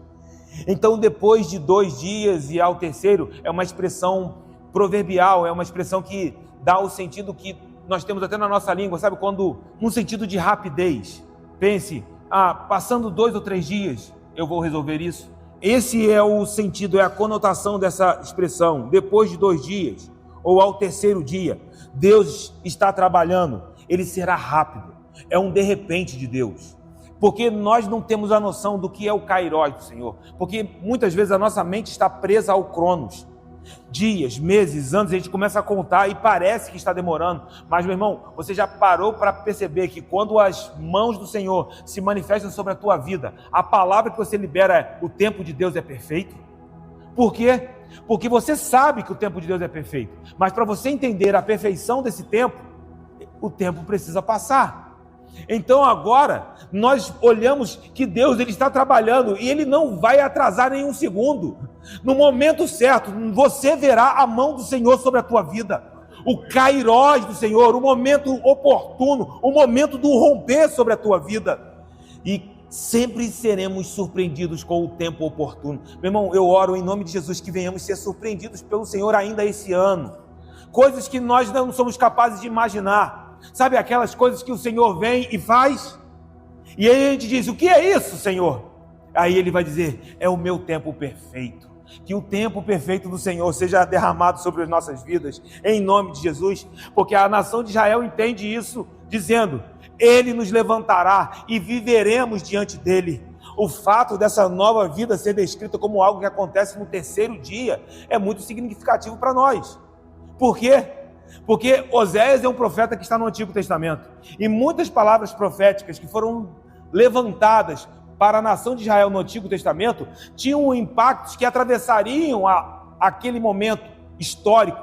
Então, depois de 2 dias e ao terceiro, é uma expressão proverbial, é uma expressão que dá o sentido que nós temos até na nossa língua, sabe? Quando, num sentido de rapidez, pense, passando 2 ou 3 dias, eu vou resolver isso. Esse é o sentido, é a conotação dessa expressão. Depois de 2 dias, ou ao terceiro dia, Deus está trabalhando. Ele será rápido. É um de repente de Deus. Porque nós não temos a noção do que é o kairós do Senhor. Porque muitas vezes a nossa mente está presa ao cronos. Dias, meses, anos, a gente começa a contar e parece que está demorando. Mas, meu irmão, você já parou para perceber que quando as mãos do Senhor se manifestam sobre a tua vida, a palavra que você libera é: o tempo de Deus é perfeito? Por quê? Porque você sabe que o tempo de Deus é perfeito. Mas para você entender a perfeição desse tempo, o tempo precisa passar. Então agora nós olhamos que Deus ele está trabalhando e Ele não vai atrasar nenhum segundo. No momento certo, você verá a mão do Senhor sobre a tua vida. O kairós do Senhor, o momento oportuno, o momento do romper sobre a tua vida. E sempre seremos surpreendidos com o tempo oportuno. Meu irmão, eu oro em nome de Jesus que venhamos ser surpreendidos pelo Senhor ainda esse ano. Coisas que nós não somos capazes de imaginar. Sabe aquelas coisas que o Senhor vem e faz? E aí a gente diz, o que é isso, Senhor? Aí Ele vai dizer, é o meu tempo perfeito. Que o tempo perfeito do Senhor seja derramado sobre as nossas vidas, em nome de Jesus. Porque a nação de Israel entende isso, dizendo, Ele nos levantará e viveremos diante dEle. O fato dessa nova vida ser descrita como algo que acontece no terceiro dia é muito significativo para nós. Por quê? Porque Oséias é um profeta que está no Antigo Testamento. E muitas palavras proféticas que foram levantadas para a nação de Israel no Antigo Testamento tinham impactos que atravessariam aquele momento histórico.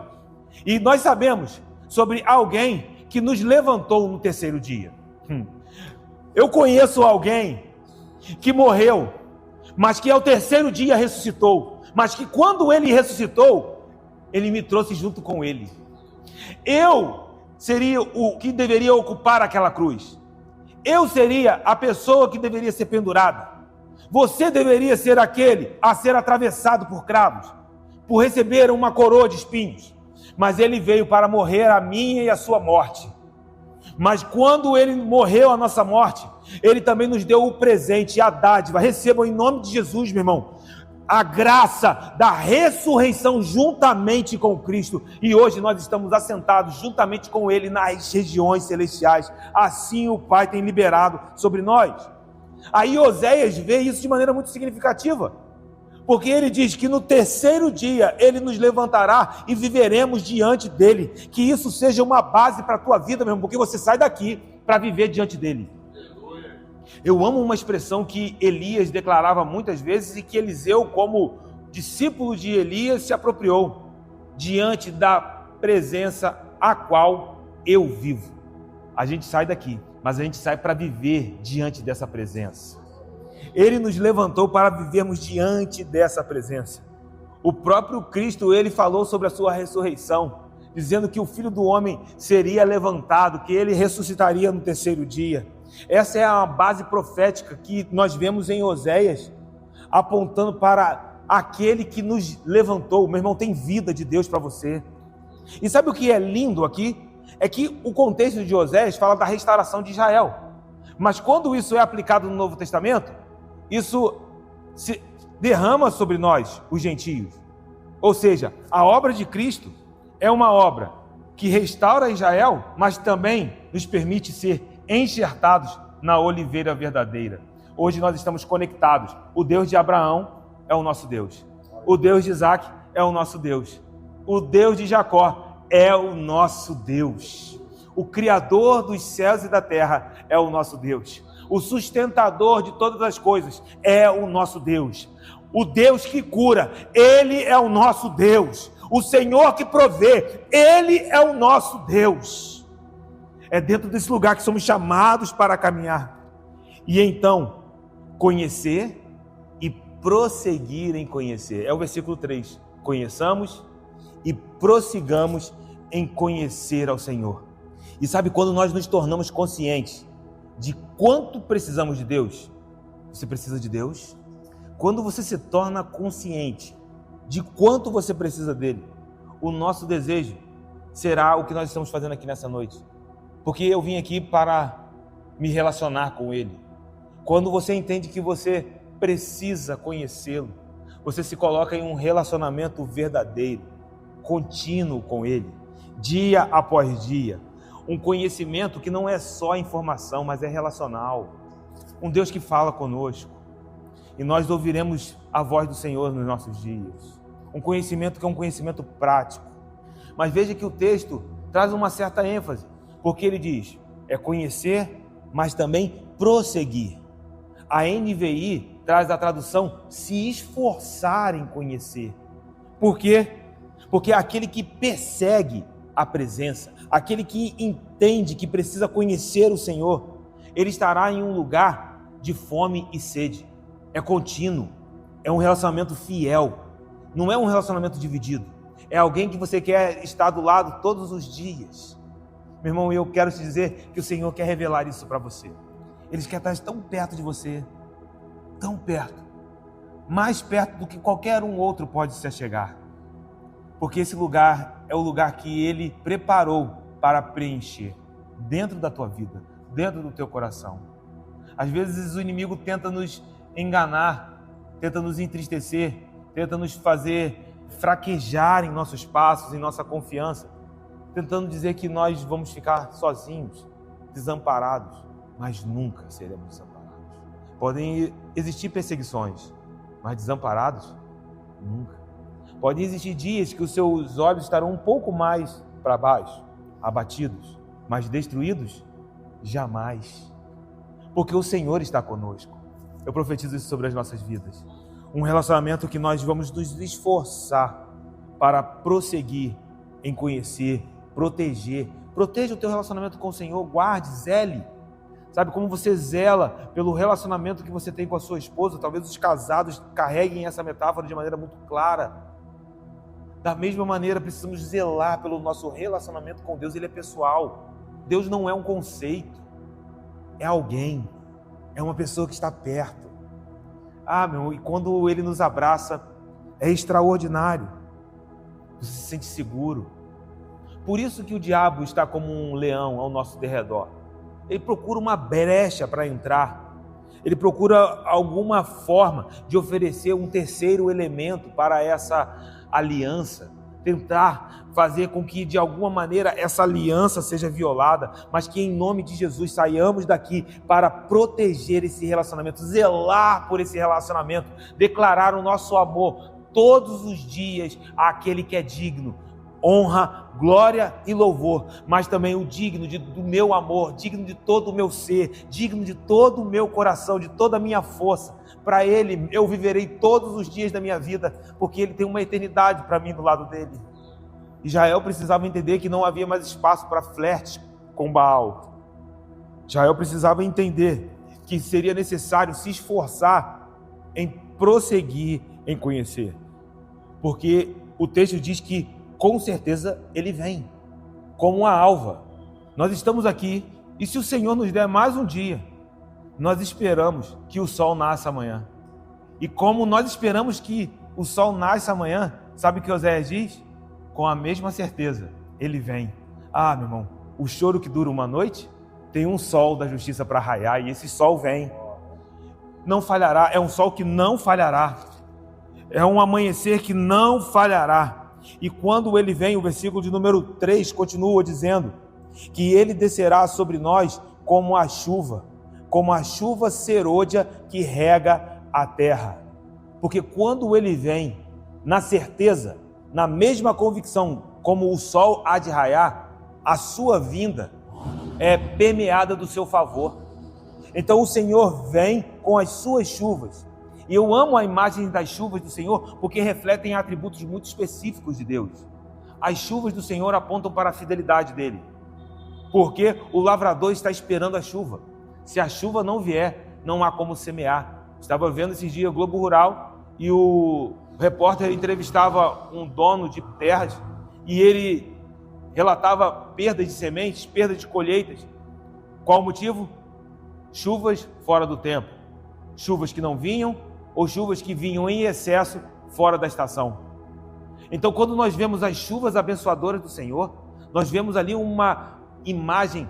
E nós sabemos sobre alguém que nos levantou no terceiro dia. Eu conheço alguém que morreu, mas que ao terceiro dia ressuscitou. Mas que quando ele ressuscitou, ele me trouxe junto com ele. Eu seria o que deveria ocupar aquela cruz. Eu seria a pessoa que deveria ser pendurada. Você deveria ser aquele a ser atravessado por cravos, por receber uma coroa de espinhos. Mas ele veio para morrer a minha e a sua morte. Mas quando ele morreu a nossa morte, ele também nos deu o presente, a dádiva. Recebam em nome de Jesus, meu irmão, a graça da ressurreição juntamente com Cristo. E hoje nós estamos assentados juntamente com Ele nas regiões celestiais. Assim o Pai tem liberado sobre nós. Aí Oséias vê isso de maneira muito significativa, porque ele diz que no terceiro dia ele nos levantará e viveremos diante dele. Que isso seja uma base para a tua vida mesmo, porque você sai daqui para viver diante dele. Eu amo uma expressão que Elias declarava muitas vezes e que Eliseu, como discípulo de Elias, se apropriou: diante da presença a qual eu vivo. A gente sai daqui, mas a gente sai para viver diante dessa presença. Ele nos levantou para vivermos diante dessa presença. O próprio Cristo, ele falou sobre a sua ressurreição, dizendo que o Filho do Homem seria levantado, que ele ressuscitaria no terceiro dia. Essa é a base profética que nós vemos em Oséias, apontando para aquele que nos levantou. Meu irmão, tem vida de Deus para você. E sabe o que é lindo aqui? É que o contexto de Oséias fala da restauração de Israel. Mas quando isso é aplicado no Novo Testamento, isso se derrama sobre nós, os gentios. Ou seja, a obra de Cristo é uma obra que restaura Israel, mas também nos permite ser enxertados na oliveira verdadeira. Hoje nós estamos conectados. O Deus de Abraão é o nosso Deus. O Deus de Isaac é o nosso Deus. O Deus de Jacó é o nosso Deus. O Criador dos céus e da terra é o nosso Deus. O sustentador de todas as coisas é o nosso Deus. O Deus que cura, Ele é o nosso Deus. O Senhor que provê, Ele é o nosso Deus. É dentro desse lugar que somos chamados para caminhar. E então, conhecer e prosseguir em conhecer. É o versículo 3. Conheçamos e prossigamos em conhecer ao Senhor. E sabe, quando nós nos tornamos conscientes de quanto precisamos de Deus, você precisa de Deus? Quando você se torna consciente de quanto você precisa dele, o nosso desejo será o que nós estamos fazendo aqui nessa noite. Porque eu vim aqui para me relacionar com ele. Quando você entende que você precisa conhecê-lo, você se coloca em um relacionamento verdadeiro, contínuo com ele, dia após dia. Um conhecimento que não é só informação, mas é relacional. Um Deus que fala conosco. E nós ouviremos a voz do Senhor nos nossos dias. Um conhecimento que é um conhecimento prático. Mas veja que o texto traz uma certa ênfase, porque ele diz, é conhecer, mas também prosseguir. A NVI traz a tradução, se esforçar em conhecer. Por quê? Porque aquele que persegue a presença, aquele que entende que precisa conhecer o Senhor, ele estará em um lugar de fome e sede. É contínuo, é um relacionamento fiel, não é um relacionamento dividido. É alguém que você quer estar do lado todos os dias. Meu irmão, eu quero te dizer que o Senhor quer revelar isso para você. Ele quer estar tão perto de você, tão perto, mais perto do que qualquer um outro pode se achegar. Porque esse lugar é o lugar que Ele preparou para preencher dentro da tua vida, dentro do teu coração. Às vezes o inimigo tenta nos enganar, tenta nos entristecer, tenta nos fazer fraquejar em nossos passos, em nossa confiança, tentando dizer que nós vamos ficar sozinhos, desamparados, mas nunca seremos desamparados. Podem existir perseguições, mas desamparados, nunca. Podem existir dias que os seus olhos estarão um pouco mais para baixo, abatidos, mas destruídos, jamais. Porque o Senhor está conosco. Eu profetizo isso sobre as nossas vidas. Um relacionamento que nós vamos nos esforçar para prosseguir em conhecer, proteger. Proteja o teu relacionamento com o Senhor, guarde, zele. Sabe como você zela pelo relacionamento que você tem com a sua esposa? Talvez os casados carreguem essa metáfora de maneira muito clara. Da mesma maneira, precisamos zelar pelo nosso relacionamento com Deus. Ele é pessoal. Deus não é um conceito. É alguém. É uma pessoa que está perto. E quando Ele nos abraça, é extraordinário. Você se sente seguro. Por isso que o diabo está como um leão ao nosso derredor. Ele procura uma brecha para entrar. Ele procura alguma forma de oferecer um terceiro elemento para essa aliança, tentar fazer com que de alguma maneira essa aliança seja violada, mas que em nome de Jesus saiamos daqui para proteger esse relacionamento, zelar por esse relacionamento, declarar o nosso amor todos os dias àquele que é digno. Honra, glória e louvor, mas também o digno do meu amor, digno de todo o meu ser, digno de todo o meu coração, de toda a minha força. Para Ele eu viverei todos os dias da minha vida, porque Ele tem uma eternidade para mim do lado dele. Israel precisava entender que não havia mais espaço para flertes com Baal. Israel precisava entender que seria necessário se esforçar em prosseguir em conhecer, porque o texto diz que com certeza Ele vem, como uma alva. Nós estamos aqui, e se o Senhor nos der mais um dia, nós esperamos que o sol nasça amanhã. E como nós esperamos que o sol nasça amanhã, sabe o que Oséias diz? Com a mesma certeza, Ele vem. Ah, meu irmão, o choro que dura uma noite, tem um sol da justiça para raiar, e esse sol vem. Não falhará, é um sol que não falhará. É um amanhecer que não falhará. E quando Ele vem, o versículo de número 3 continua dizendo que Ele descerá sobre nós como a chuva serôdia que rega a terra. Porque quando Ele vem, na certeza, na mesma convicção como o sol há de raiar, a sua vinda é permeada do seu favor. Então o Senhor vem com as suas chuvas. E eu amo a imagem das chuvas do Senhor, porque refletem atributos muito específicos de Deus. As chuvas do Senhor apontam para a fidelidade dele, porque o lavrador está esperando a chuva. Se a chuva não vier, não há como semear. Estava vendo esses dias Globo Rural, e o repórter entrevistava um dono de terras, e ele relatava perda de sementes, perda de colheitas. Qual o motivo? Chuvas fora do tempo. Chuvas que não vinham, ou chuvas que vinham em excesso fora da estação. Então, quando nós vemos as chuvas abençoadoras do Senhor, nós vemos ali uma imagem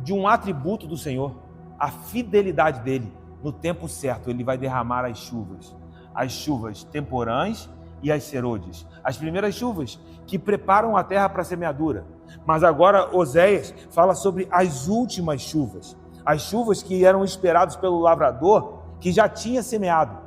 de um atributo do Senhor, a fidelidade dele. No tempo certo, ele vai derramar as chuvas temporãs e as serôdias. As primeiras chuvas que preparam a terra para a semeadura. Mas agora Oséias fala sobre as últimas chuvas, as chuvas que eram esperadas pelo lavrador que já tinha semeado.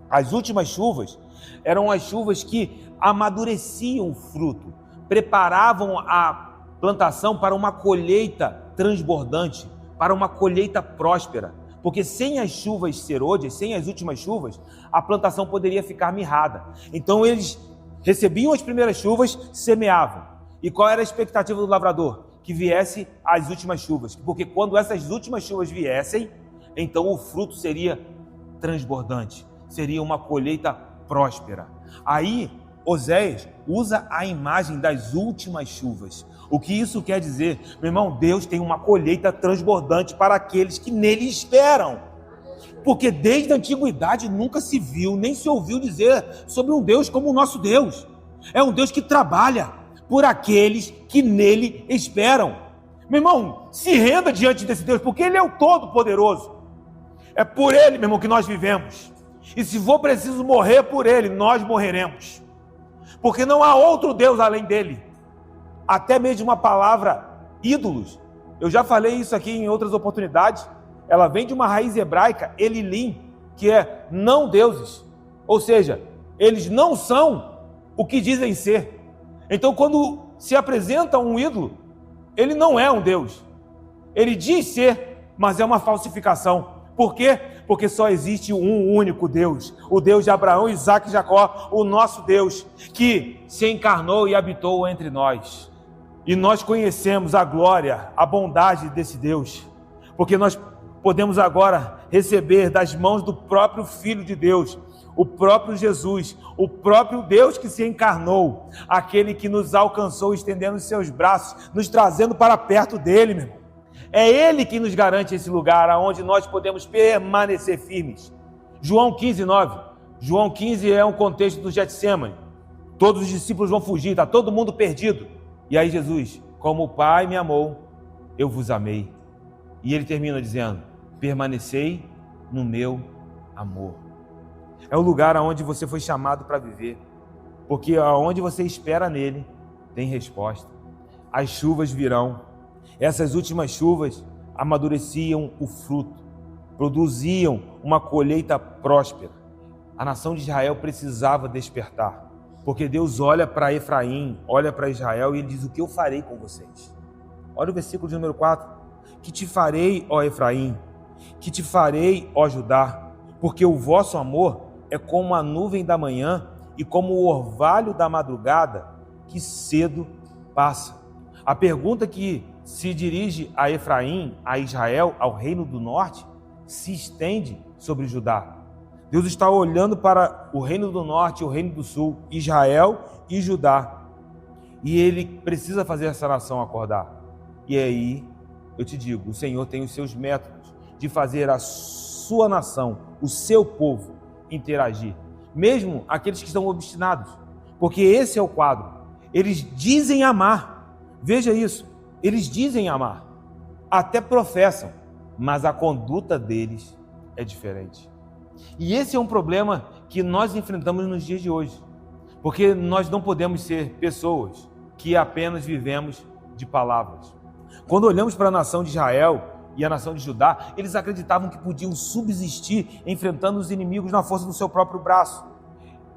As últimas chuvas eram as chuvas que amadureciam o fruto, preparavam a plantação para uma colheita transbordante, para uma colheita próspera. Porque sem as chuvas serôdias, sem as últimas chuvas, a plantação poderia ficar mirrada. Então eles recebiam as primeiras chuvas, semeavam. E qual era a expectativa do lavrador? Que viesse as últimas chuvas. Porque quando essas últimas chuvas viessem, então o fruto seria transbordante. Seria uma colheita próspera. Aí Oséias usa a imagem das últimas chuvas. O que isso quer dizer? Meu irmão, Deus tem uma colheita transbordante para aqueles que nele esperam. Porque desde a antiguidade nunca se viu, nem se ouviu dizer sobre um Deus como o nosso Deus. É um Deus que trabalha por aqueles que nele esperam. Meu irmão, se renda diante desse Deus, porque Ele é o Todo-Poderoso. É por Ele, meu irmão, que nós vivemos. E se for preciso morrer por Ele, nós morreremos. Porque não há outro Deus além dEle. Até mesmo uma palavra ídolos. Eu já falei isso aqui em outras oportunidades. Ela vem de uma raiz hebraica, Elilim, que é não deuses. Ou seja, eles não são o que dizem ser. Então, quando se apresenta um ídolo, ele não é um Deus. Ele diz ser, mas é uma falsificação. Por quê? Porque só existe um único Deus, o Deus de Abraão, Isaque e Jacó, o nosso Deus, que se encarnou e habitou entre nós. E nós conhecemos a glória, a bondade desse Deus, porque nós podemos agora receber das mãos do próprio Filho de Deus, o próprio Jesus, o próprio Deus que se encarnou, aquele que nos alcançou estendendo os seus braços, nos trazendo para perto dele, meu irmão. É Ele que nos garante esse lugar onde nós podemos permanecer firmes. João 15, 9. João 15 é um contexto do Getsemane. Todos os discípulos vão fugir, está todo mundo perdido. E aí Jesus, como o Pai me amou, eu vos amei. E Ele termina dizendo, permanecei no meu amor. É o lugar onde você foi chamado para viver. porque aonde você espera nele, tem resposta. As chuvas virão. Essas últimas chuvas amadureciam o fruto, produziam uma colheita próspera. A nação de Israel precisava despertar, porque Deus olha para Efraim, olha para Israel e ele diz: o que eu farei com vocês? Olha o versículo de número 4. Que te farei, ó Efraim? Que te farei, ó Judá? Porque o vosso amor é como a nuvem da manhã e como o orvalho da madrugada, que cedo passa. A pergunta que se dirige a Efraim, a Israel, ao reino do norte, se estende sobre Judá. Deus está olhando para o reino do norte e o reino do sul, Israel e Judá. E ele precisa fazer essa nação acordar. E aí, eu te digo, o Senhor tem os seus métodos de fazer a sua nação, o seu povo, interagir. Mesmo aqueles que estão obstinados. Porque esse é o quadro. Eles dizem amar. Veja isso. Eles dizem amar. Até professam. Mas a conduta deles é diferente. E esse é um problema que nós enfrentamos nos dias de hoje. Porque nós não podemos ser pessoas que apenas vivemos de palavras. Quando olhamos para a nação de Israel e a nação de Judá, eles acreditavam que podiam subsistir enfrentando os inimigos na força do seu próprio braço.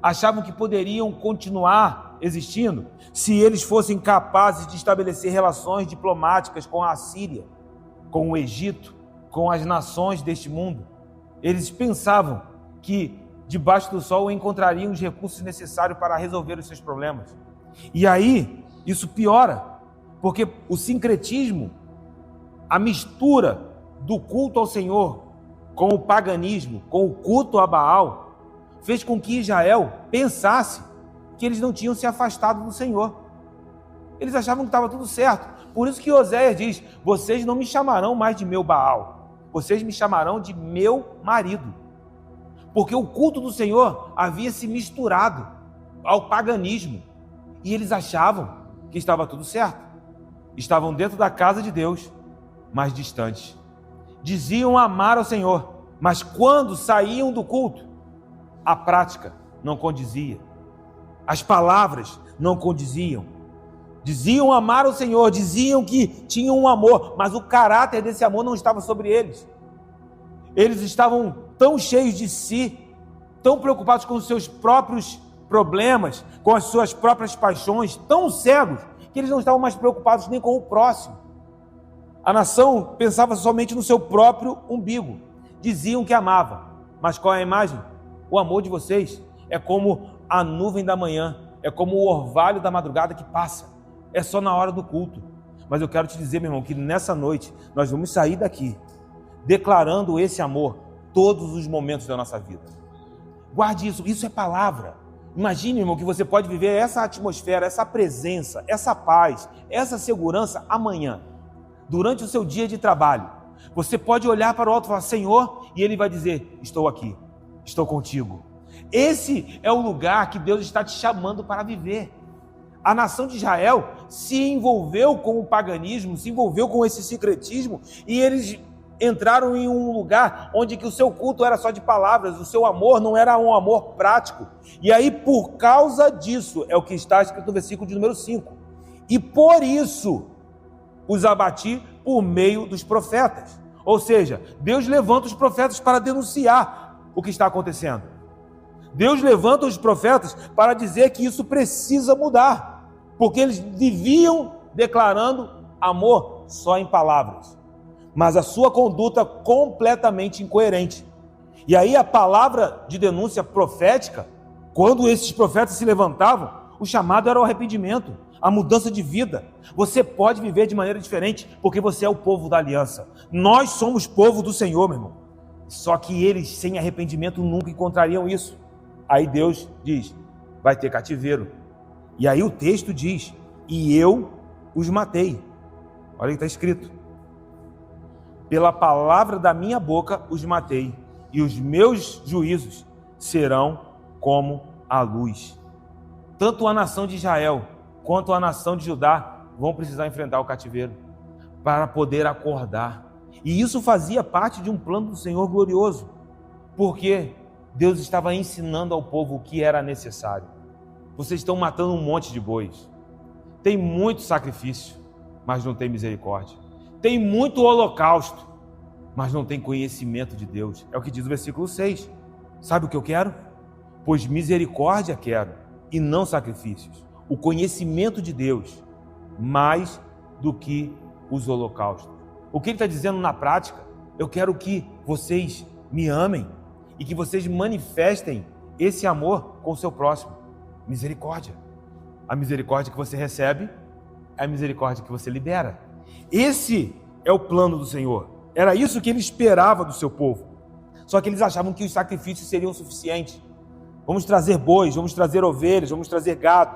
Achavam que poderiam continuar existindo se eles fossem capazes de estabelecer relações diplomáticas com a Assíria, com o Egito, com as nações deste mundo. Eles pensavam que debaixo do sol encontrariam os recursos necessários para resolver os seus problemas. E aí, isso piora, porque o sincretismo, a mistura do culto ao Senhor com o paganismo, com o culto a Baal, fez com que Israel pensasse que eles não tinham se afastado do Senhor. Eles achavam que estava tudo certo. Por isso que Oséias diz: vocês não me chamarão mais de meu Baal, vocês me chamarão de meu marido. Porque o culto do Senhor havia se misturado ao paganismo. E eles achavam que estava tudo certo. Estavam dentro da casa de Deus, mas distantes. Diziam amar ao Senhor, mas quando saíam do culto, a prática não condizia. As palavras não condiziam. Diziam amar ao Senhor, diziam que tinham um amor, mas o caráter desse amor não estava sobre eles. Eles estavam tão cheios de si, tão preocupados com os seus próprios problemas, com as suas próprias paixões, tão cegos, que eles não estavam mais preocupados nem com o próximo. A nação pensava somente no seu próprio umbigo. Diziam que amava, mas qual é a imagem? O amor de vocês é como a nuvem da manhã, é como o orvalho da madrugada que passa. É só na hora do culto. Mas eu quero te dizer, meu irmão, que nessa noite nós vamos sair daqui declarando esse amor todos os momentos da nossa vida. Guarde isso, isso é palavra. Imagine, irmão, que você pode viver essa atmosfera, essa presença, essa paz, essa segurança amanhã, durante o seu dia de trabalho. Você pode olhar para o alto e falar: Senhor, e Ele vai dizer: estou aqui, estou contigo. Esse é o lugar que Deus está te chamando para viver. A nação de Israel se envolveu com o paganismo, se envolveu com esse sincretismo, e eles entraram em um lugar onde que o seu culto era só de palavras, o seu amor não era um amor prático. E aí, por causa disso, é o que está escrito no versículo de número 5. E por isso os abati por meio dos profetas. Ou seja, Deus levanta os profetas para denunciar o que está acontecendo. Deus levanta os profetas para dizer que isso precisa mudar, porque eles viviam declarando amor só em palavras, mas a sua conduta completamente incoerente. E aí a palavra de denúncia profética, quando esses profetas se levantavam, o chamado era o arrependimento, a mudança de vida. Você pode viver de maneira diferente, porque você é o povo da aliança. Nós somos povo do Senhor, meu irmão. Só que eles, sem arrependimento, nunca encontrariam isso. Aí Deus diz: vai ter cativeiro. E aí o texto diz: e eu os matei. Olha o que está escrito: pela palavra da minha boca os matei, e os meus juízos serão como a luz. Tanto a nação de Israel quanto a nação de Judá vão precisar enfrentar o cativeiro para poder acordar. E isso fazia parte de um plano do Senhor glorioso, porque Deus estava ensinando ao povo o que era necessário. Vocês estão matando um monte de bois. Tem muito sacrifício, mas não tem misericórdia. Tem muito holocausto, mas não tem conhecimento de Deus. É o que diz o versículo 6. Sabe o que eu quero? Pois misericórdia quero, e não sacrifícios. O conhecimento de Deus, mais do que os holocaustos. O que ele está dizendo na prática? Eu quero que vocês me amem e que vocês manifestem esse amor com o seu próximo. Misericórdia. A misericórdia que você recebe é a misericórdia que você libera. Esse é o plano do Senhor. Era isso que ele esperava do seu povo. Só que eles achavam que os sacrifícios seriam suficientes. Vamos trazer bois, vamos trazer ovelhas, vamos trazer gado.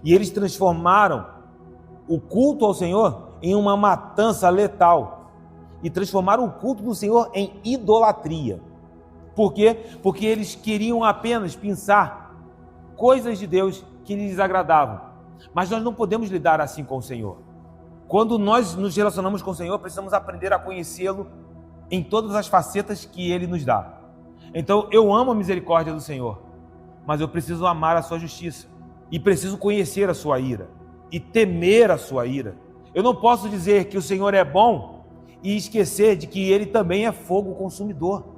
E eles transformaram o culto ao Senhor em uma matança letal. E transformaram o culto do Senhor em idolatria. Por quê? Porque eles queriam apenas pensar coisas de Deus que lhes agradavam. Mas nós não podemos lidar assim com o Senhor. Quando nós nos relacionamos com o Senhor, precisamos aprender a conhecê-lo em todas as facetas que Ele nos dá. Então, eu amo a misericórdia do Senhor, mas eu preciso amar a sua justiça. E preciso conhecer a sua ira e temer a sua ira. Eu não posso dizer que o Senhor é bom e esquecer de que Ele também é fogo consumidor.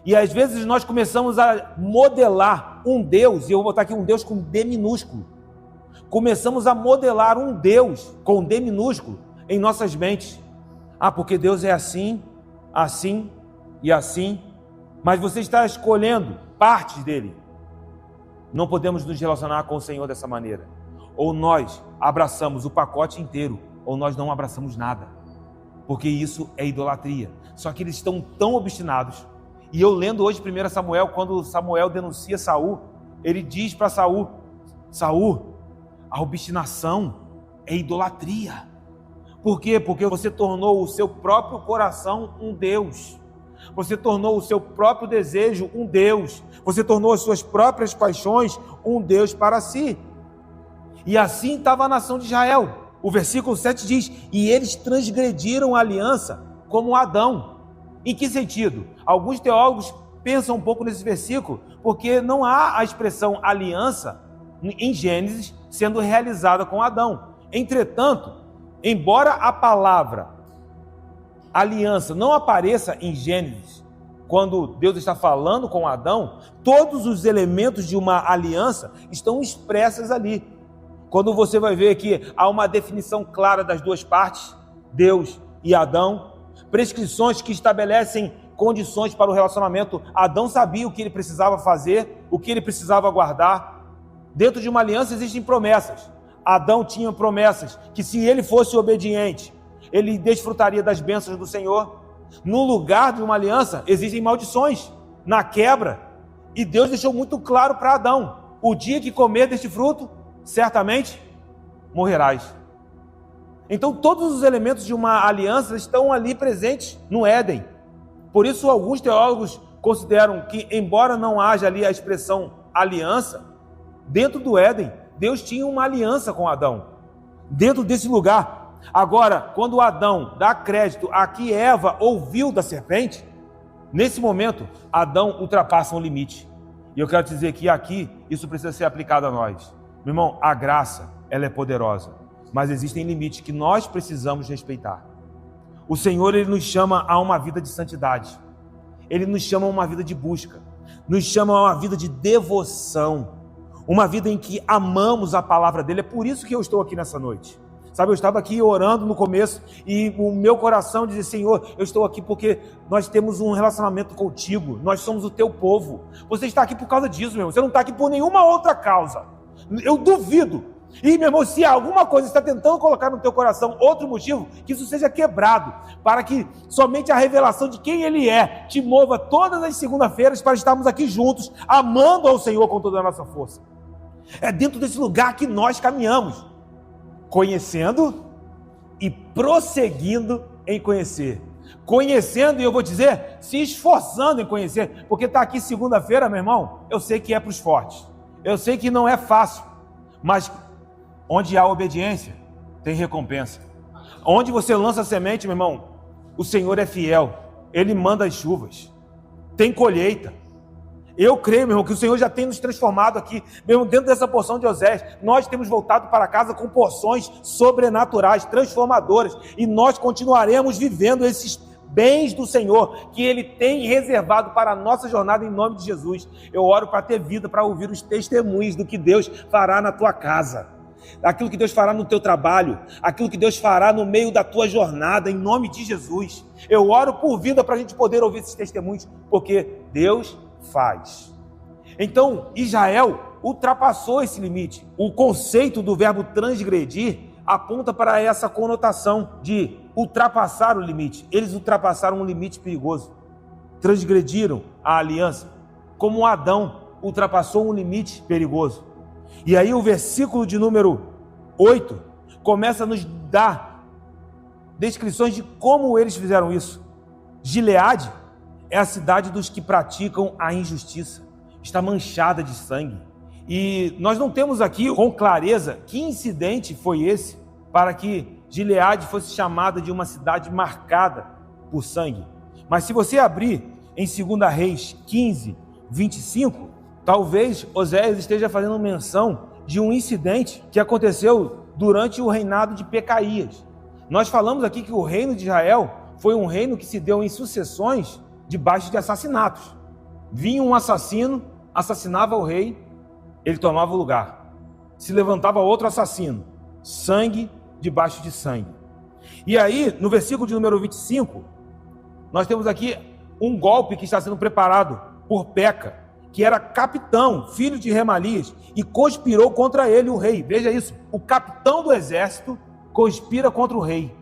E às vezes nós começamos a modelar um Deus, e eu vou botar aqui um Deus com D minúsculo. Começamos a modelar um Deus com D minúsculo em nossas mentes. Ah, porque Deus é assim, assim e assim. Mas você está escolhendo partes dele. Não podemos nos relacionar com o Senhor dessa maneira. Ou nós abraçamos o pacote inteiro, ou nós não abraçamos nada. Porque isso é idolatria. Só que eles estão tão obstinados. E eu lendo hoje 1 Samuel, quando Samuel denuncia Saul, ele diz para Saul: Saul, a obstinação é idolatria. Por quê? Porque você tornou o seu próprio coração um Deus. Você tornou o seu próprio desejo um Deus. Você tornou as suas próprias paixões um Deus para si. E assim estava a nação de Israel. O versículo 7 diz: e eles transgrediram a aliança como Adão. Em que sentido? Alguns teólogos pensam um pouco nesse versículo, porque não há a expressão aliança em Gênesis sendo realizada com Adão. Entretanto, embora a palavra aliança não apareça em Gênesis, quando Deus está falando com Adão, todos os elementos de uma aliança estão expressos ali. Quando você vai ver que há uma definição clara das duas partes, Deus e Adão, prescrições que estabelecem condições para o relacionamento. Adão sabia o que ele precisava fazer, o que ele precisava guardar. Dentro de uma aliança existem promessas. Adão tinha promessas que, se ele fosse obediente, ele desfrutaria das bênçãos do Senhor. No lugar de uma aliança existem maldições, na quebra. E Deus deixou muito claro para Adão: o dia que comer deste fruto, certamente morrerás. Então todos os elementos de uma aliança estão ali presentes no Éden. Por isso alguns teólogos consideram que, embora não haja ali a expressão aliança, dentro do Éden, Deus tinha uma aliança com Adão, dentro desse lugar. Agora, quando Adão dá crédito a que Eva ouviu da serpente, nesse momento, Adão ultrapassa um limite. E eu quero dizer que aqui, isso precisa ser aplicado a nós. Meu irmão, a graça, ela é poderosa, mas existem limites que nós precisamos respeitar. O Senhor, Ele nos chama a uma vida de santidade. Ele nos chama a uma vida de busca. Nos chama a uma vida de devoção. Uma vida em que amamos a palavra dEle. É por isso que eu estou aqui nessa noite. Sabe, eu estava aqui orando no começo e o meu coração dizia: Senhor, eu estou aqui porque nós temos um relacionamento contigo. Nós somos o teu povo. Você está aqui por causa disso, meu irmão. Você não está aqui por nenhuma outra causa. Eu duvido. E, meu irmão, se alguma coisa está tentando colocar no teu coração outro motivo, que isso seja quebrado, para que somente a revelação de quem Ele é te mova todas as segundas-feiras para estarmos aqui juntos, amando ao Senhor com toda a nossa força. É dentro desse lugar que nós caminhamos, conhecendo e prosseguindo em conhecer. Conhecendo, e eu vou dizer, se esforçando em conhecer, porque está aqui segunda-feira, meu irmão, eu sei que é para os fortes. Eu sei que não é fácil, mas onde há obediência, tem recompensa. Onde você lança a semente, meu irmão, o Senhor é fiel. Ele manda as chuvas. Tem colheita. Eu creio, meu irmão, que o Senhor já tem nos transformado aqui, mesmo dentro dessa porção de Oséias. Nós temos voltado para casa com porções sobrenaturais, transformadoras, e nós continuaremos vivendo esses bens do Senhor que Ele tem reservado para a nossa jornada em nome de Jesus. Eu oro para ter vida, para ouvir os testemunhos do que Deus fará na tua casa, aquilo que Deus fará no teu trabalho, aquilo que Deus fará no meio da tua jornada, em nome de Jesus. Eu oro por vida para a gente poder ouvir esses testemunhos, porque Deus faz. Então, Israel ultrapassou esse limite. O conceito do verbo transgredir aponta para essa conotação de ultrapassar o limite. Eles ultrapassaram um limite perigoso, transgrediram a aliança, como Adão ultrapassou um limite perigoso. E aí o versículo de número 8 começa a nos dar descrições de como eles fizeram isso. Gileade é a cidade dos que praticam a injustiça, está manchada de sangue. E nós não temos aqui com clareza que incidente foi esse para que Gileade fosse chamada de uma cidade marcada por sangue. Mas se você abrir em 2 Reis 15, 25, talvez Oséias esteja fazendo menção de um incidente que aconteceu durante o reinado de Pecaías. Nós falamos aqui que o reino de Israel foi um reino que se deu em sucessões debaixo de assassinatos. Vinha um assassino, assassinava o rei, ele tomava o lugar. Se levantava outro assassino, sangue debaixo de sangue. E aí, no versículo de número 25, nós temos aqui um golpe que está sendo preparado por Peca, que era capitão, filho de Remalias, e conspirou contra ele, o rei. Veja isso, o capitão do exército conspira contra o rei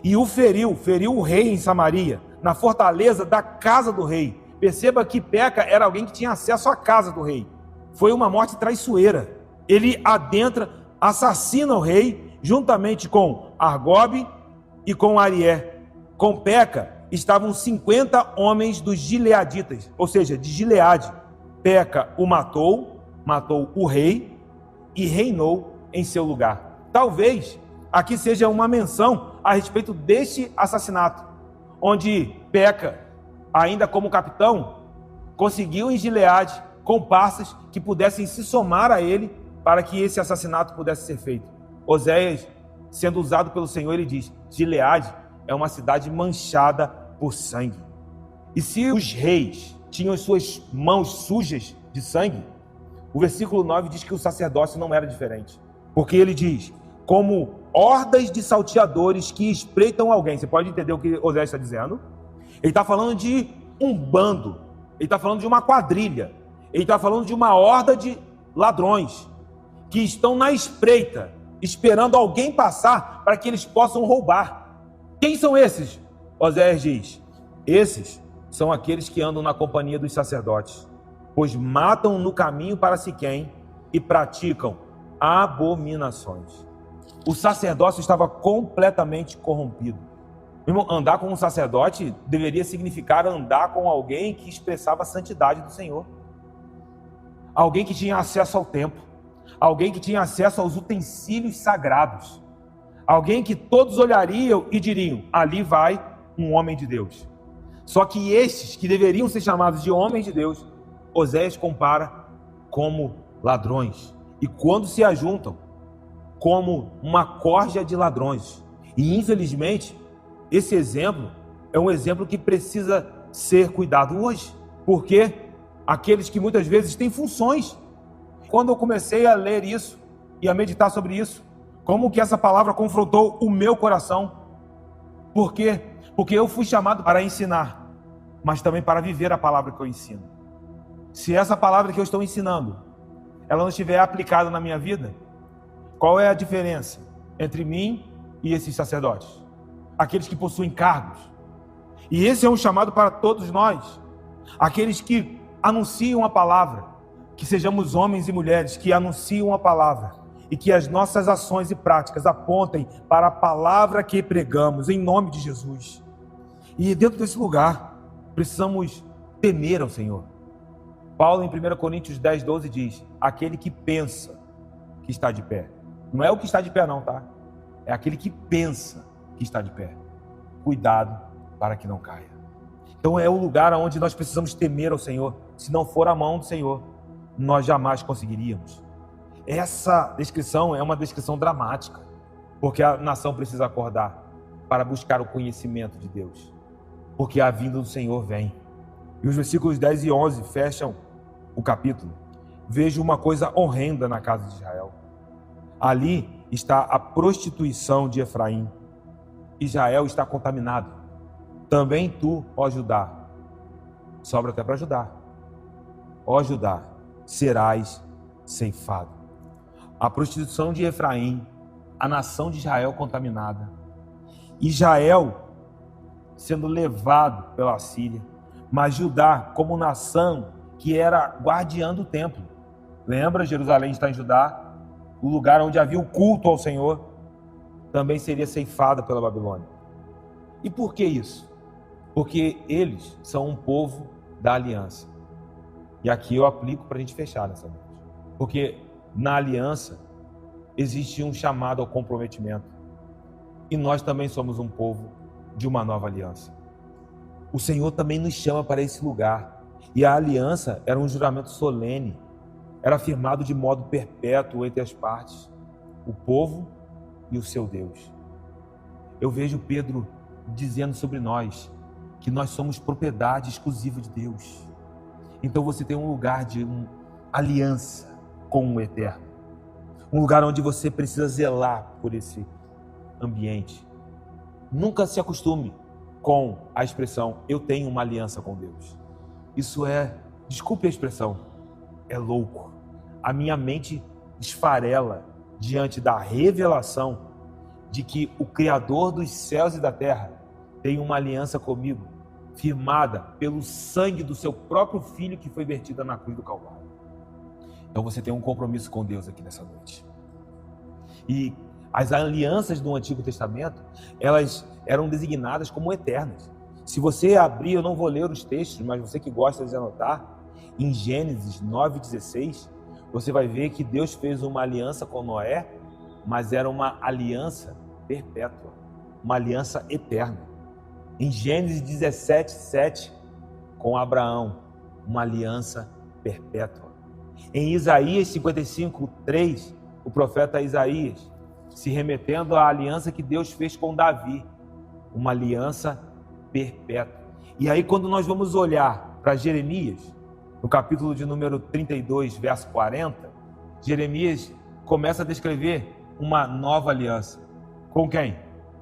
e o feriu o rei em Samaria, na fortaleza da casa do rei. Perceba que Peca era alguém que tinha acesso à casa do rei. Foi uma morte traiçoeira. Ele adentra, assassina o rei, juntamente com Argobe e com Arié. Com Peca estavam 50 homens dos gileaditas, ou seja, de Gileade. Peca o matou o rei e reinou em seu lugar. Talvez aqui seja uma menção a respeito deste assassinato, onde Peca, ainda como capitão, conseguiu em Gileade comparsas que pudessem se somar a ele para que esse assassinato pudesse ser feito. Oséias, sendo usado pelo Senhor, ele diz: Gileade é uma cidade manchada por sangue. E se os reis tinham as suas mãos sujas de sangue, o versículo 9 diz que o sacerdócio não era diferente, porque ele diz: como hordas de salteadores que espreitam alguém. Você pode entender o que Oséias está dizendo? Ele está falando de um bando, ele está falando de uma quadrilha, ele está falando de uma horda de ladrões que estão na espreita, esperando alguém passar para que eles possam roubar. Quem são esses? Oséias diz: esses são aqueles que andam na companhia dos sacerdotes, pois matam no caminho para Siquém e praticam abominações. O sacerdócio estava completamente corrompido. Irmão, andar com um sacerdote deveria significar andar com alguém que expressava a santidade do Senhor, alguém que tinha acesso ao templo, alguém que tinha acesso aos utensílios sagrados, alguém que todos olhariam e diriam: ali vai um homem de Deus. Só que estes que deveriam ser chamados de homens de Deus, Oséias compara como ladrões, e quando se ajuntam, como uma corja de ladrões. E infelizmente esse exemplo é um exemplo que precisa ser cuidado hoje, porque aqueles que muitas vezes têm funções. Quando eu comecei a ler isso e a meditar sobre isso, como que essa palavra confrontou o meu coração? Por quê? Porque eu fui chamado para ensinar, mas também para viver a palavra que eu ensino. Se essa palavra que eu estou ensinando, ela não estiver aplicada na minha vida, qual é a diferença entre mim e esses sacerdotes? Aqueles que possuem cargos. E esse é um chamado para todos nós, aqueles que anunciam a palavra, que sejamos homens e mulheres que anunciam a palavra e que as nossas ações e práticas apontem para a palavra que pregamos, em nome de Jesus. E dentro desse lugar, precisamos temer ao Senhor. Paulo, em 1 Coríntios 10, 12, diz: aquele que pensa que está de pé. Não é o que está de pé não, tá? É aquele que pensa que está de pé. Cuidado para que não caia. Então é o lugar onde nós precisamos temer ao Senhor. Se não for a mão do Senhor, nós jamais conseguiríamos. Essa descrição é uma descrição dramática, porque a nação precisa acordar para buscar o conhecimento de Deus, porque a vinda do Senhor vem. E os versículos 10 e 11 fecham o capítulo. Vejo uma coisa horrenda na casa de Israel. Ali está a prostituição de Efraim. Israel está contaminado. Também tu, ó Judá, sobra até para Judá. Ó Judá, serás ceifado. A prostituição de Efraim, a nação de Israel contaminada. Israel sendo levado pela Síria, mas Judá como nação que era guardiã do templo. Lembra, Jerusalém está em Judá, o lugar onde havia o culto ao Senhor, também seria ceifada pela Babilônia. E por que isso? Porque eles são um povo da aliança. E aqui eu aplico para a gente fechar nessa noite. Porque na aliança existe um chamado ao comprometimento. E nós também somos um povo de uma nova aliança. O Senhor também nos chama para esse lugar. E a aliança era um juramento solene. Era firmado de modo perpétuo entre as partes, o povo e o seu Deus. Eu vejo Pedro dizendo sobre nós que nós somos propriedade exclusiva de Deus. Então você tem um lugar de aliança com o Eterno. Um lugar onde você precisa zelar por esse ambiente. Nunca se acostume com a expressão, eu tenho uma aliança com Deus. Isso é, desculpe a expressão, é louco. A minha mente esfarela diante da revelação de que o Criador dos céus e da terra tem uma aliança comigo, firmada pelo sangue do seu próprio Filho que foi vertida na cruz do Calvário. Então você tem um compromisso com Deus aqui nessa noite. E as alianças do Antigo Testamento, elas eram designadas como eternas. Se você abrir, eu não vou ler os textos, mas você que gosta de anotar, em Gênesis 9,16, você vai ver que Deus fez uma aliança com Noé, mas era uma aliança perpétua, uma aliança eterna. Em Gênesis 17,7, com Abraão, uma aliança perpétua. Em Isaías 55,3, o profeta Isaías, se remetendo à aliança que Deus fez com Davi, uma aliança perpétua. E aí quando nós vamos olhar para Jeremias, no capítulo de número 32, verso 40, Jeremias começa a descrever uma nova aliança. Com quem?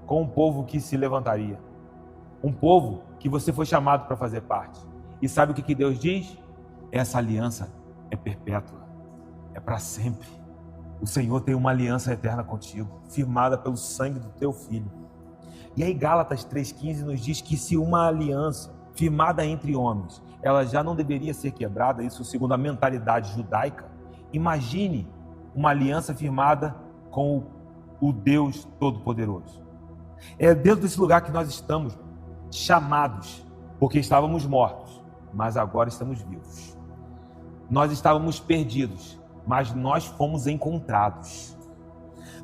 Com um povo que se levantaria. Um povo que você foi chamado para fazer parte. E sabe o que Deus diz? Essa aliança é perpétua, é para sempre. O Senhor tem uma aliança eterna contigo, firmada pelo sangue do teu Filho. E aí Gálatas 3,15 nos diz que se uma aliança firmada entre homens, ela já não deveria ser quebrada, isso segundo a mentalidade judaica, imagine uma aliança firmada com o Deus Todo-Poderoso. É dentro desse lugar que nós estamos chamados, porque estávamos mortos, mas agora estamos vivos. Nós estávamos perdidos, mas nós fomos encontrados.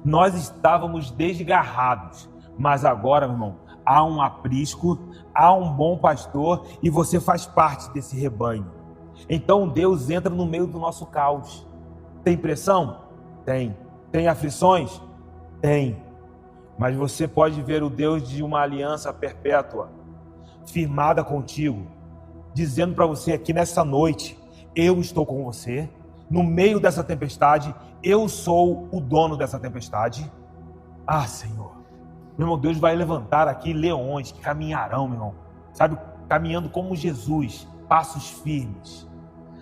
Nós estávamos desgarrados, mas agora, meu irmão, há um aprisco, há um bom pastor e você faz parte desse rebanho. Então Deus entra no meio do nosso caos. Tem pressão? Tem. Tem aflições? Tem. Mas você pode ver o Deus de uma aliança perpétua, firmada contigo, dizendo para você aqui nessa noite, eu estou com você, no meio dessa tempestade, eu sou o dono dessa tempestade. Ah, Senhor, meu irmão, Deus vai levantar aqui leões que caminharão, meu irmão, sabe, caminhando como Jesus, passos firmes.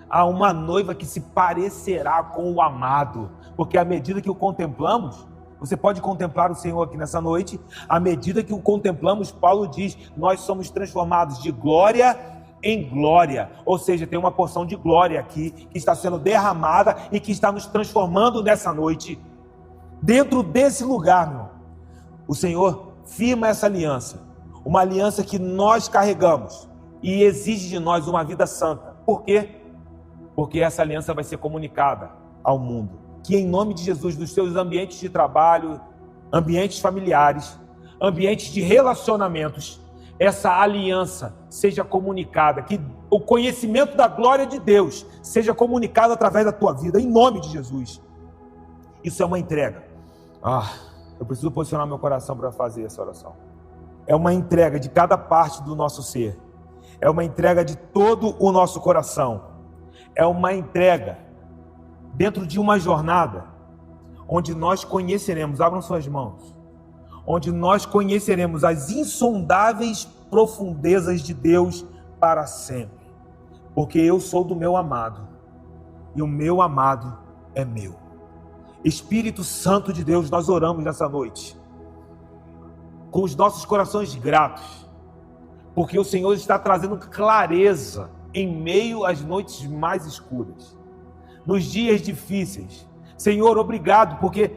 Há uma noiva que se parecerá com o amado, porque à medida que o contemplamos, você pode contemplar o Senhor aqui nessa noite, à medida que o contemplamos, Paulo diz, nós somos transformados de glória em glória, ou seja, tem uma porção de glória aqui, que está sendo derramada e que está nos transformando nessa noite. Dentro desse lugar, meu, o Senhor firma essa aliança, uma aliança que nós carregamos e exige de nós uma vida santa. Por quê? Porque essa aliança vai ser comunicada ao mundo, que em nome de Jesus, dos seus ambientes de trabalho, ambientes familiares, ambientes de relacionamentos, essa aliança seja comunicada, que o conhecimento da glória de Deus seja comunicado através da tua vida, em nome de Jesus. Isso é uma entrega. Eu preciso posicionar meu coração para fazer essa oração. É uma entrega de cada parte do nosso ser. É uma entrega de todo o nosso coração. É uma entrega dentro de uma jornada onde nós conheceremos, abram suas mãos, onde nós conheceremos as insondáveis profundezas de Deus para sempre. Porque eu sou do meu amado e o meu amado é meu. Espírito Santo de Deus, nós oramos nessa noite com os nossos corações gratos, porque o Senhor está trazendo clareza em meio às noites mais escuras, nos dias difíceis. Senhor, obrigado, porque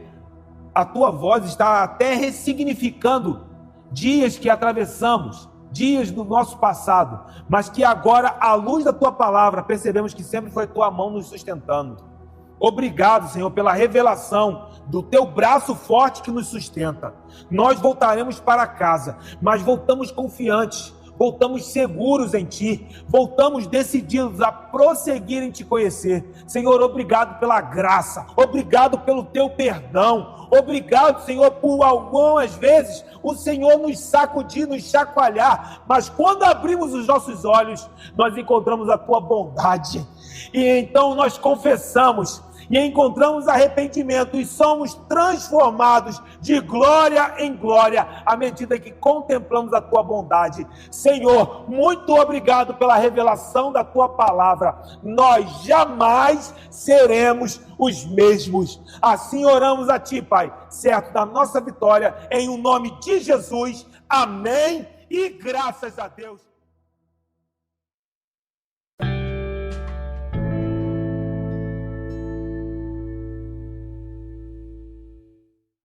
a tua voz está até ressignificando dias que atravessamos, dias do nosso passado, mas que agora, à luz da tua palavra, percebemos que sempre foi a tua mão nos sustentando. Obrigado, Senhor, pela revelação do teu braço forte que nos sustenta. Nós voltaremos para casa, mas voltamos confiantes, voltamos seguros em Ti, voltamos decididos a prosseguir em Te conhecer. Senhor, obrigado pela graça, obrigado pelo Teu perdão, obrigado, Senhor, por algumas vezes o Senhor nos sacudir, nos chacoalhar, mas quando abrimos os nossos olhos, nós encontramos a Tua bondade, e então nós confessamos, e encontramos arrependimento, e somos transformados de glória em glória, à medida que contemplamos a Tua bondade. Senhor, muito obrigado pela revelação da Tua palavra. Nós jamais seremos os mesmos. Assim oramos a Ti, Pai, certo da nossa vitória, em o nome de Jesus. Amém e graças a Deus.